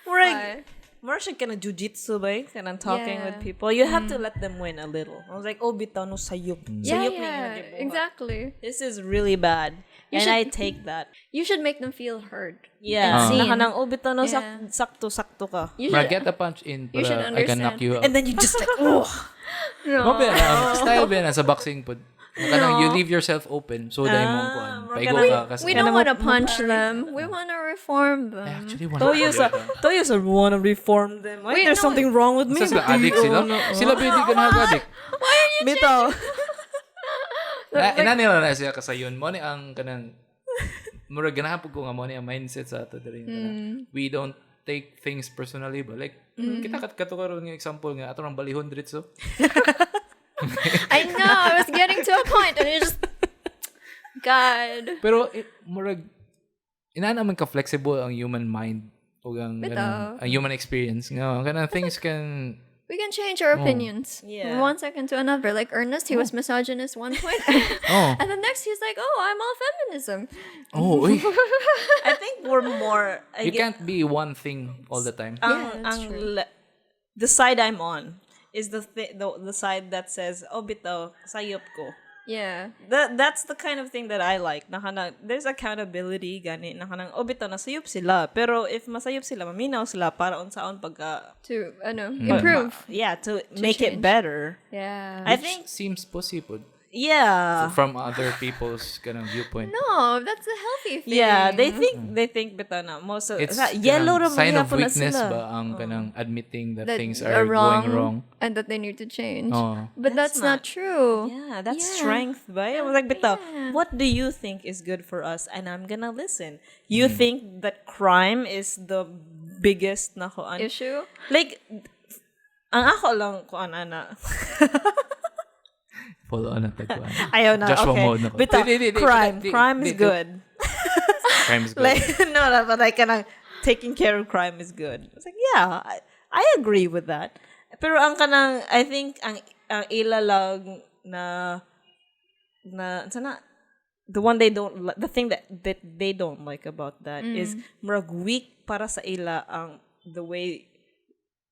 Why? More siya ka na jujitsu ba eh? Kanang talking Yeah. with people. You have to let them win a little. I was like, oh, bitaw no sayup. Yeah, Sayup na yung yeah, nagibuhat. exactly. This is really bad. And I take that. You should make them feel heard. Yeah. And seen. Naka nang, oh, bitaw no Yeah. sakto-sakto ka. You Murag should, get a punch in you should para I can knock you out. And then you just like, oh. Mo ba na style ba na sa boxing pod. Kanang you leave yourself open so dai mong kuan. Paigo ka kasi we don't want to punch them. We want to reform them. actually wanna Toyo sa wanna reform them. Why Wait, there's no. something wrong with me? Sa sila addict sila. Sila ba hindi ka na-addict? Bitaw. Inanila na siya kasayon. Mo ni ang kanang murag ganahan pud ko nga mo ni ang mindset sa ato diri. We don't take things personally ba like kita kato karon nga example nga ato nang balihon diretso. I know. I was getting to a point, and it just. God. Pero murag ina naman ka flexible ang human mind o ang Bitaw. ang human experience nga kanang things can We can change our opinions Yeah. from one second to another. Like Ernest, he was misogynist one point, oh and the next he's like, "Oh, I'm all feminism." oh uy. I think we're more. You can't be one thing all the time. that's true. The side I'm on is the side that says, "Oh, bitaw, sayop ko." Yeah. That's the kind of thing that I like. There's accountability gani nakanang oh bitaw nasayop sila. Pero if masayop sila, maminaw sila para unsaon pagka To improve. yeah, to make it change. better. Yeah. I think Seems possible yeah. from other people's kanang viewpoint. No, that's a healthy thing. Yeah, they think bitaw na most of It's yellow kanang ra sign of magyapon na weakness sila. ba ang kanang admitting that That things are are going wrong. and that they need to change. Oh. But that's not true. Yeah, that's Yeah. strength, ba? I was like, bitaw, Yeah. what do you think is good for us? And I'm gonna listen. You think that crime is the biggest na kuan? Issue. Like, ang ako lang kuan ana. Follow on ang tagpuan. Ayaw na, Joshua okay. mode na ko. Bitaw, Di, crime is di. good. Crime is good. Like, no, but like, kanang, taking care of crime is good. I was like, yeah, I agree with that. Pero ang kanang, I think, ang ilalag na sana, the one they don't, the thing that they don't like about that is, murag weak para sa ila ang, the way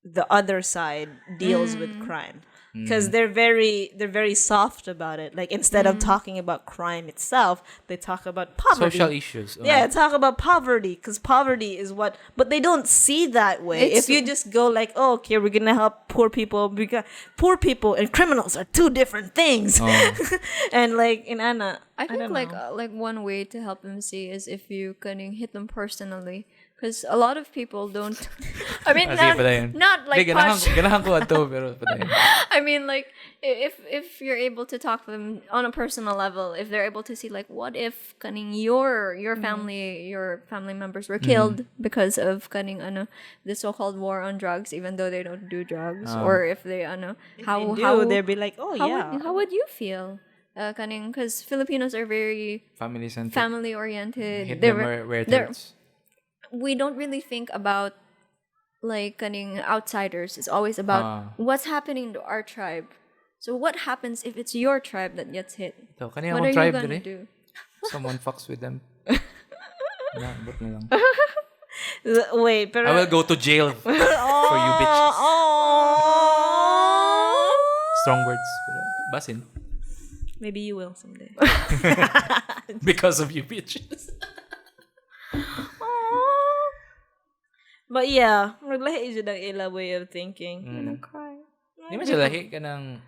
the other side deals with crime. Because they're very soft about it. Like instead of talking about crime itself, they talk about poverty. Social issues. Yeah, talk about poverty because poverty is what, but they don't see that way. It's- If you just go like, oh, okay, we're gonna help poor people because poor people and criminals are two different things. And like in Anna, I think don't know. like one way to help them see is if you can hit them personally, because a lot of people don't. I mean, Sige, patayin. not like punch. Ganahan ko ato pero patayin. I mean, like if you're able to talk to them on a personal level, if they're able to see like, what if kaning your family members were killed because of kaning the so-called war on drugs, even though they don't do drugs, or if they how they'd be like, oh yeah. how would you feel? Because Filipinos are very Family centered. family oriented. Hit them where it hurts. We don't really think about like outsiders. It's always about what's happening to our tribe. So what happens if it's your tribe that gets hit? So, kanina What akong are you tribe gonna din do? Someone fucks with them. But na lang. Wait, pero I will go to jail for you bitches. Strong words. Pero basin. Maybe you will someday. Because of you bitches. But yeah, maglahi jud ang ila way of thinking. I'm gonna cry. Di man siya lahi ka ng...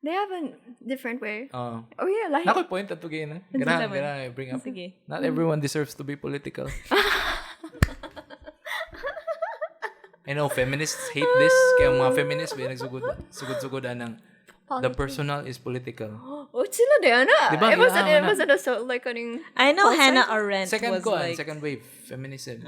They have a different way. Oh yeah, like Nakoy point at tugay na. Ganahan I bring up. Sige. Not everyone deserves to be political. I know feminists hate this. Kaya mga feminists may nagsugod-sugodan ng the personal is political. Oh, sila din, ana. Diba, It wasn't, ana. like, kaning... I know both Hannah sides. Arendt was like... second wave feminism.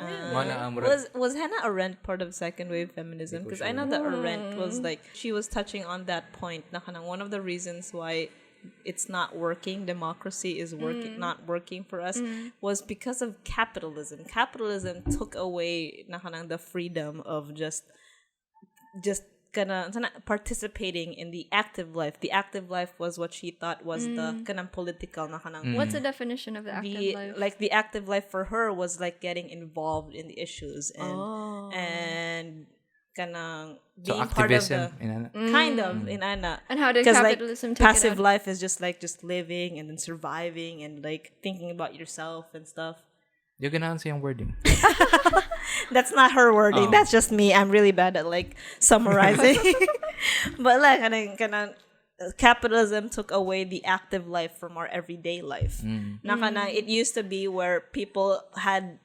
Was Hannah Arendt part of second wave feminism? Because I know that Arendt was like, she was touching on that point. Na kanang one of the reasons why it's not working, democracy is not working for us, was because of capitalism. Capitalism took away na kanang the freedom of just participating in the active life. The active life was what she thought was the kanang political na kanang. What's the definition of the active life? Like the active life for her was like getting involved in the issues and kanang being part of the kind of in ana. And how did capitalism take passive it out? life is just like just living and then surviving and like thinking about yourself and stuff. Yung ganahan siyang wording. That's not her wording. That's just me. I'm really bad at like summarizing. But like kanang capitalism took away the active life from our everyday life. Na kanang it used to be where people had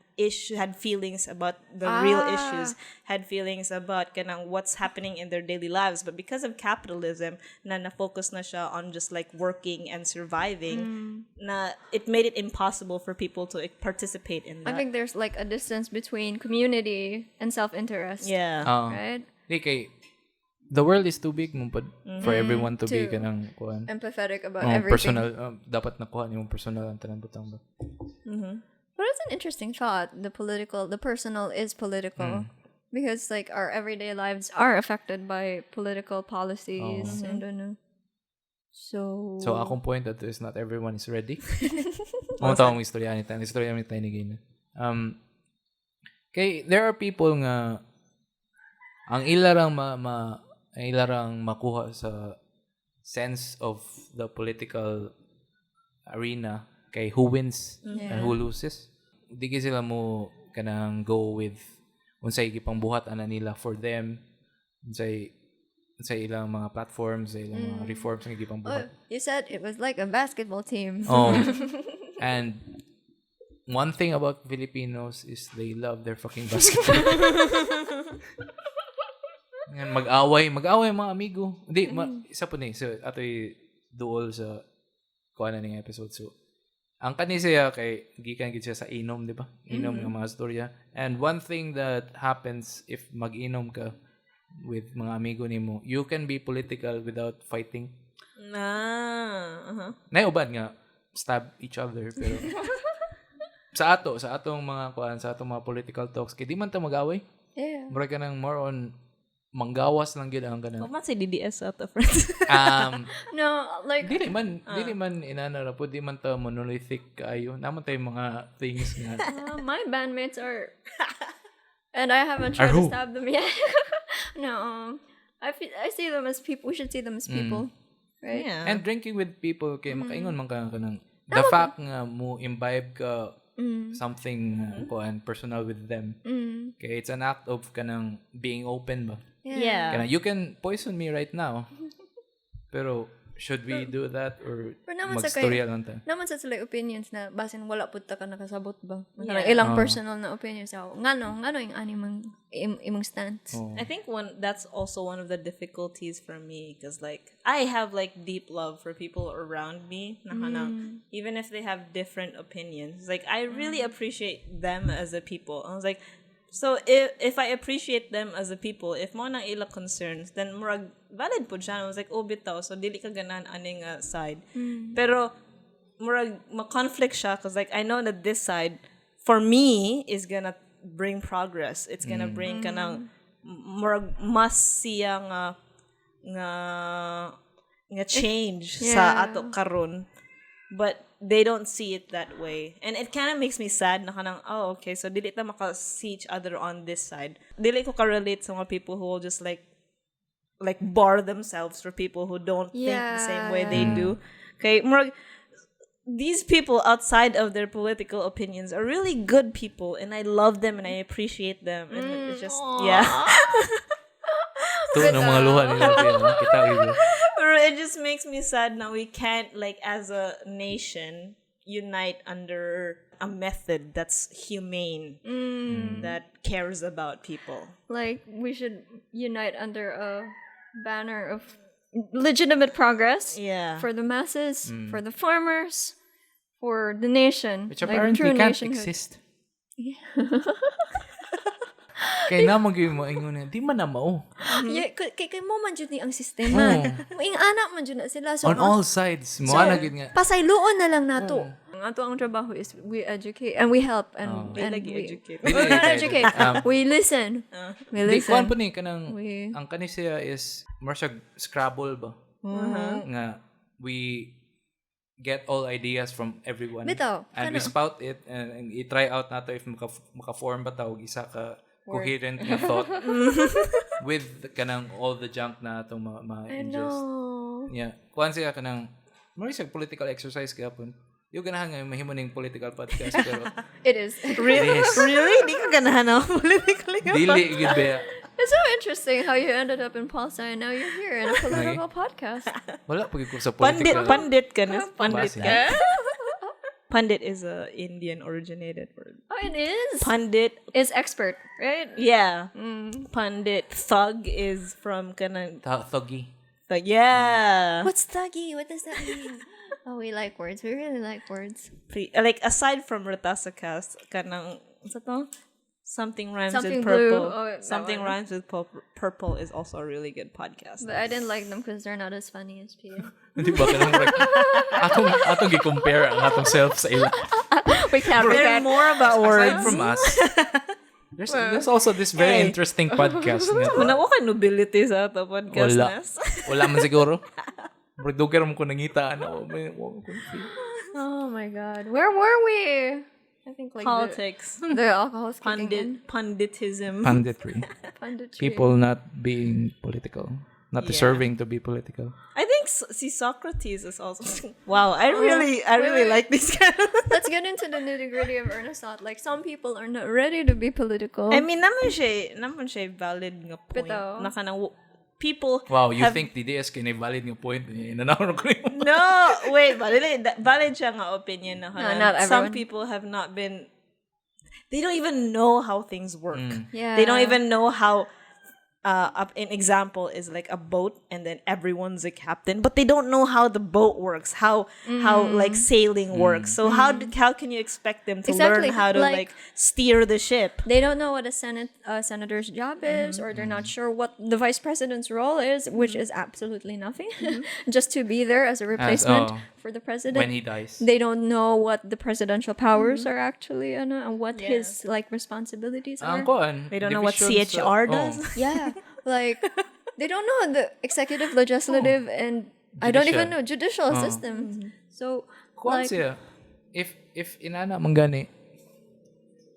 feelings about the real issues, had feelings about kanang what's happening in their daily lives, but because of capitalism na focus na siya on just like working and surviving, na it made it impossible for people to participate in that. I think there's like a distance between community and self-interest. Yeah. Right? Okay, the world is too big for everyone to be kanang kuan. Empathetic about everything. Personal, dapat nakuha yung personal ang tanan butang ba. But it's an interesting thought. The personal is political. Because like our everyday lives are affected by political policies and So akong point that is not everyone is ready. Mo tawong istorya ni Gina. Kay there are people nga ang ilarang makuha sa sense of the political arena kay who wins and who loses. Di sila mo kanang go with unsay gipang buhat ana nila for them, unsay ilang mga platforms, ilang mga reforms nga gipang buhat. you said it was like a basketball team. And one thing about Filipinos is they love their fucking basketball. Mag-away mga amigo. Hindi, isa po ni. So, ato'y duol sa kuha na ng episode. So, ang kanisiya kay gikan gid siya sa inom, di ba? Inom ng mga storya. And one thing that happens if mag-inom ka with mga amigo nimo, you can be political without fighting. Naiuban nga stab each other pero sa atong mga political talks kay di man ta mag-away. Yeah. Mura ka nang more on manggawas lang gyud ang kanang. Kuman si DDS out of friends. No, like Dili man inana ra pud di man ta monolithic kaayo. Naman tay mga things nga. my bandmates are and I haven't tried to stab them yet. No. I see them as people. We should see them as people. Right? Yeah. And drinking with people kay makaingon man ka kanang the fact nga mo imbibe ka something personal with them. Okay, it's an act of kanang being open ba. Yeah. Kanang you can poison me right now. Pero should we do that or magstorya lang ta? Naman sa sila opinions na basin wala pud ta ka nakasabot ba. Ilang personal na opinions ako. Ngano yung imong stance. I think that's also one of the difficulties for me because like I have like deep love for people around me even if they have different opinions. Like I really appreciate them as a people. I was like, so if I appreciate them as a people, if mo nang ila concerns, then murag valid po siya. I was like, bitaw, so dili ka ganan aning side. Pero murag ma-conflict siya because like I know that this side for me is gonna bring progress. It's gonna bring kanang murag mas siya nga change sa ato karon. But they don't see it that way. And it kind of makes me sad na kanang, okay, so dili ta maka-see each other on this side. Dili ko ka-relate sa mga people who will just like bar themselves for people who don't think the same way they do. Okay, these people outside of their political opinions are really good people and I love them and I appreciate them. And it's just, Ito ng mga luha nila. Kita ito. It just makes me sad now we can't like as a nation unite under a method that's humane, that cares about people. Like we should unite under a banner of legitimate progress Yeah. for the masses, for the farmers, for the nation. Which like apparently true can't nationhood. exist. Kaya na mo ingon di man na mao. Yeah, kay mo man jud ni ang sistema. Maing anak man jud na sila. So, On all sides, mo na gid nga. pasayloon na lang nato. Ang ato ang trabaho is we educate and we help and Lagi we educate. we not educate. We listen. We Di kuan listen. po ni kanang We- ang kani siya is more siya Scrabble ba? Nga we get all ideas from everyone. Bitaw, And we spout it and i-try out nato if maka-form ba ta og isa ka coherent nga thought with kanang all the junk na atong ingest. No. Yeah. Kuan siya kanang more siya political exercise gyapon. Yung ganahan nga mahimo ning political podcast pero It is. Really? Really? Di ka ganahan ako politically. dili gid ba. It's so interesting how you ended up in Pulsa and now you're here in a political podcast. Wala pag ko sa Pandit, political. pandit ka na. Pandit Base, ka. Pandit is a Indian originated word. Oh, it is. Pandit, Is expert, right? yeah. Pandit. Thug is from kanang, Thuggy. yeah. What's thuggy? What does that mean? Oh, we like words. We really like words. Like aside from RetasoCast, kanang, what's that to? Something rhymes Something with blue. purple. Oh, that Something one. rhymes with purple is also a really good podcast. But I didn't like them because they're not as funny as Pia. Di ba kanang like, atong gi-compare ang atong self sa ila. We can't They're more about Aside words. from us, there's also this very Hey. interesting podcast nga. Wala ko ka nobility sa ato podcast Wala. nas. Wala man siguro. Pero dugar mo ko nangita ano. Oh my god. Where were we? I think like Politics. the alcohol's kicking in. Punditism. Punditry. Punditry. People not being political. Not deserving to be political. I think si Socrates is also. Wow, I really wait. like this kind of. Let's get into the nitty gritty of Ernest. Like some people are not ready to be political. I mean, naman siya valid nga point. Bitaw. Na kanang people. Wow, you have, think DDS kay valid nga point niya. Inanaw ko yun. No, wait, valid siya nga opinion na kanang not some everyone. people have not been. They don't even know how things work. Yeah. They don't even know how. An example is like a boat, and then everyone's a captain, but they don't know how the boat works, how like sailing works. So how can you expect them to Exactly, learn how to like steer the ship? They don't know what a senator's job is, or they're not sure what the vice president's role is, which is absolutely nothing, just to be there as a replacement for the president. When he dies. They don't know what the presidential powers are actually, and what his like responsibilities are. Ang kuan. They don't know what divisions sa- CHR does. Yeah, like they don't know the executive, legislative, and I don't even know judicial system. So Kuan like, siya. If inana man gani,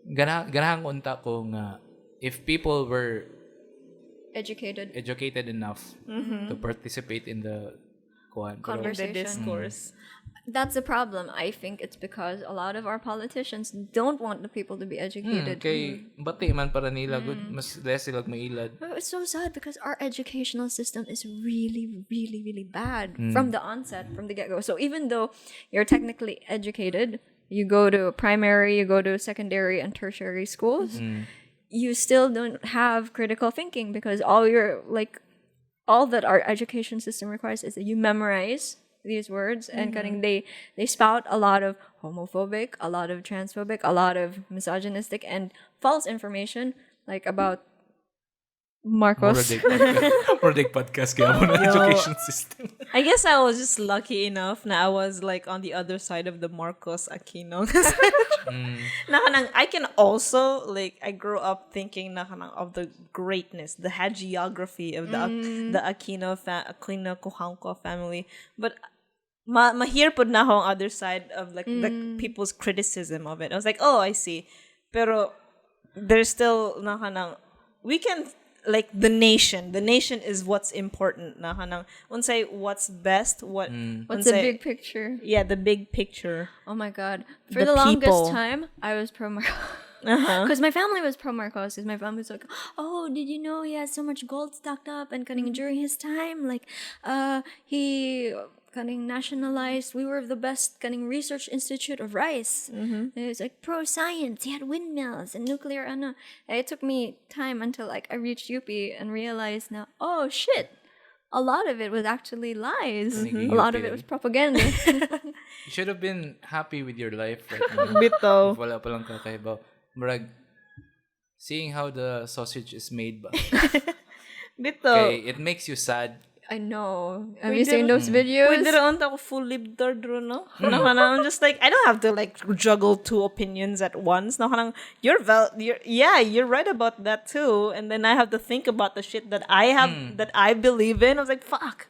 ganahang unta ko nga if people were educated enough to participate in the kuan. Pero- The conversation. discourse. That's the problem. I think it's because a lot of our politicians don't want the people to be educated. Kay bati man para nila good mas less sila mailad. Oh, it's so sad because our educational system is really, really, really bad from the onset, from the get-go. So even though you're technically educated, you go to primary, you go to secondary and tertiary schools, you still don't have critical thinking because all that our education system requires is that you memorize these words and they spout a lot of homophobic, a lot of transphobic, a lot of misogynistic and false information like about Marcos. Morodig podcast kaya mo na education system. I guess I was just lucky enough na I was like on the other side of the Marcos Aquino. Na kanang, I can also like I grew up thinking na kanang of the greatness, the hagiography of the Aquino Kuhangko family, but mahir pud na ako on other side of like the people's criticism of it. I was like, oh, I see, pero there's still na kanang we can. Like the nation is what's important. Na kanang unsay what's best, what's the big picture? Yeah, the big picture. Oh my god! For The the longest people. time, I was pro Marcos. Because my family was pro Marcos. Because my family was like, "Oh, did you know he has so much gold stocked up and cutting during his time? Like, he cutting nationalized. We were the best cutting research institute of rice. It was like pro science. He had windmills and nuclear. It took me time until like I reached UP and realized now, oh shit." a lot of it was actually lies. Mhm. A lot of it was propaganda. You should have been happy with your life right now. Bitaw. If wala pa lang kakaibaw. Murag, seeing how the sausage is made ba? Bitaw. Okay, it makes you sad. I know. Have We you seen didn't- those videos? Pwede rin ako full libtard ron, no? I'm just like, I don't have to like juggle two opinions at once. No, you're right about that too. And then I have to think about the shit that I have that I believe in. I was like, fuck.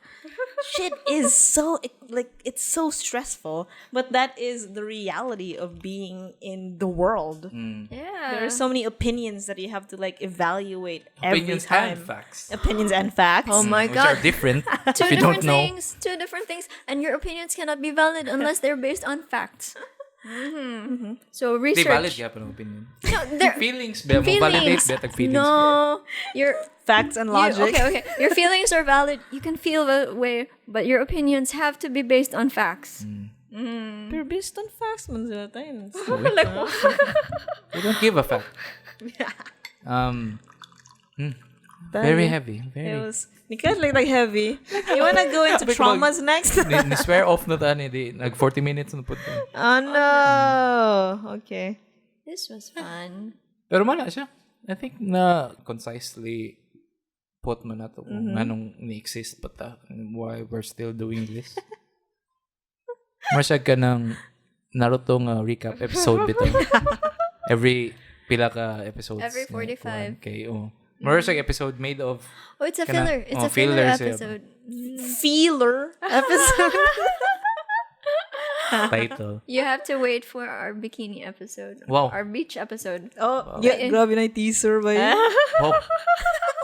Shit is so it's so stressful, but that is the reality of being in the world. Yeah. There are so many opinions that you have to like evaluate Opinions every time. and facts. Opinions and facts. Oh my Which are god. different. Two if you different don't know. things. Two different things. And your opinions cannot be valid unless they're based on facts. So Di valid research. ka pa ng opinion. No, they're Feelings ba? Mo validate ba tag feelings? No, your Facts and logic. okay. Your feelings are valid. You can feel the way, but your opinions have to be based on facts. Pero based on facts man sila tayo. You don't give a fuck. Very heavy. It Very. was because like heavy. You wanna go into traumas next? Ni swear off na tani di nag 40 minutes na pud. Oh no. Okay. This was fun. Pero mala siya. I think na concisely put man na to kung anong ni-exist pa ta and why we're still doing this. Masyag ka ng Naruto nga recap episode bitaw. Every pila ka episodes. Every 45. Okay, oh. Masyag episode made of Oh, it's a Kana- filler. It's oh, a filler fillers, yeah. episode. Feeler episode. title. You have to wait for our bikini episode. Wow. Our beach episode. Oh, yeah, grabe na yung teaser ba yun? Hop.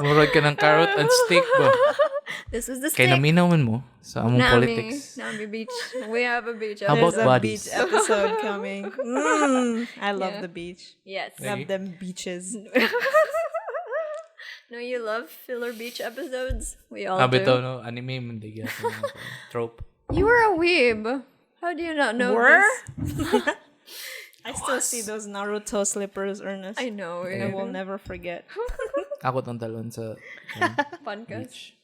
Murag ka ng carrot and stick ba? This was the Kay stick. naminaw man mo sa among politics. Nami beach. We have a beach. How about There's a bodies? beach episode coming. I love Yeah. the beach. Yes. Love them beaches. No, you love filler beach episodes. We all Sabi to, do. no, anime man di gyud trope. You were a weeb. How do you not know Were? this? I still see those Naruto slippers, Ernest. I know. And I will never forget. Ako tong talon sa Podcast. beach.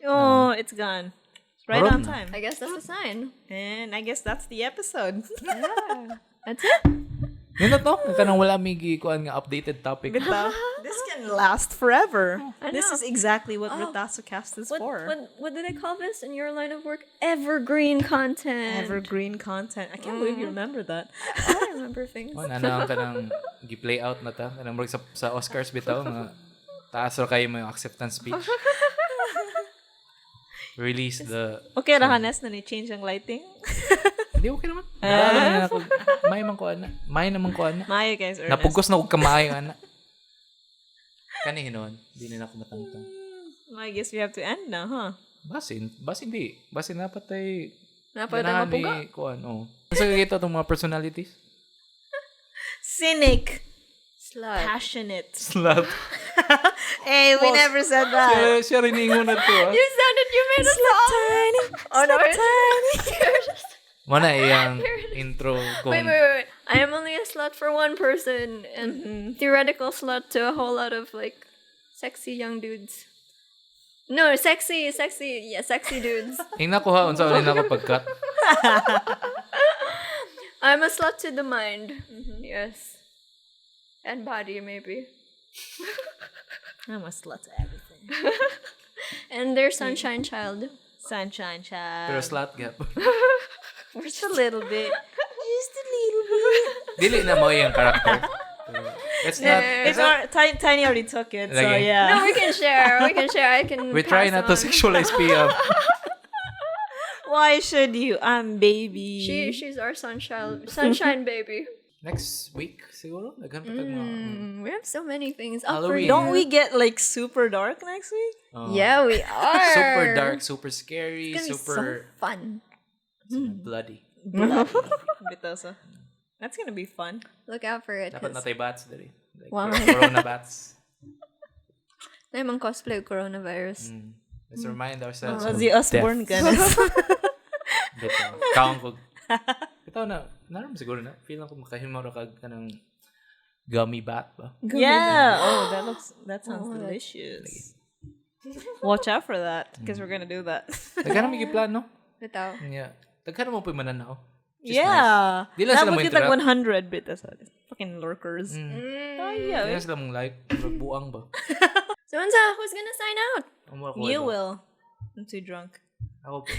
Oh, it's gone. It's right Maroon on na. time. I guess that's a sign. And I guess that's the episode. That's it. Yun na to. Kanang wala may gikuan nga updated topic. Bitaw. This can last forever. I This know. is exactly what RetasoCast is for. What do they call this in your line of work? Evergreen content. Evergreen content. I can't believe you remember that. I remember things. Oh, nanang kanang gi-play out na ta. Kanang murag sa Oscars bitaw nga taas ra kayo mo yung acceptance speech. Release the Okay, Rahanes, na ni-change ang lighting. Hindi okay naman. Na ako. May man ko ana. May naman ko ana. Maya, guys, Ernest. Napugos na og kamay ana. Kani hinon, di na ako matangtang. I guess we have to end now, huh? Basin di. Basin na patay. Napatay mapuga. Kuan, oh. Sa kagito tong mga personalities. Cynic. Slut. Passionate. Slut. Hey, we never said that. Siya rin ingon na to. You said it. You made a song. Tiny. Oh no. Mana iyang intro kung Wait. I am only a slut for one person and theoretical slut to a whole lot of like sexy young dudes. No, sexy dudes. Ing nakuha unsa ulit nako pagkat. I'm a slut to the mind. Yes. And body, maybe. I'm a slut to everything. And their sunshine child. Sunshine child. Pero slut gap. Just a little bit. Just a little bit. Dili na mo yung character. Pero it's not. It's Tiny already took it, so Lagi. yeah. No, we can share. I can. We try pass not to on. sexualize PM. Why should you? I'm baby. She's our sunshine baby. Next week, siguro? Naghan pa tag mga... We have so many things up Halloween. for Don't we get like super dark next week? Yeah, we are. Super dark, super scary, It's gonna be super so fun. bloody. Bitosa. That's gonna be fun. Look out for it. Dapat natay bats dali. Like, Wow. corona bats. Naman cosplay of coronavirus. Let's remind ourselves Was of the Osborne death. ganas? Bitaw. Kaon ko. Bitaw na. Naram siguro na. Feel lang ko makahimo ra kag kanang gummy bat ba? Yeah. Oh, that sounds delicious. Watch out for that, because we're gonna do that. Daghan na may plano. Bitaw. Yeah. Daghan mo pa mananaw. Yeah. Di lang That sila mo would get like interrupt. 100 bit. Fucking lurkers. Mm. Oh, Di yeah. lang sila mong like. Magbuang ba? So, Unsa, who's gonna sign out? Amo ako, You ano. will. I'm too drunk. Ako po.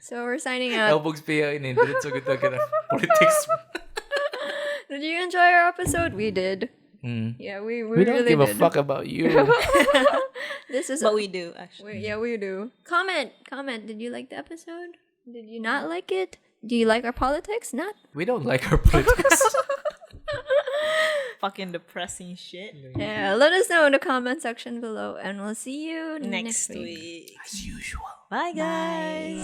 So, we're signing Ako out. pong spiya in Diretso kita ka na politics. Did you enjoy our episode? We did. Mm. Yeah, we We don't really give a did. fuck about you. This is But we do, actually. yeah, we do. Comment. Did you like the episode? Did you not like it? Do you like our politics? Not. We don't like our politics. Fucking depressing shit. Yeah, let us know in the comment section below, and we'll see you Next week. week. As usual. Bye, guys.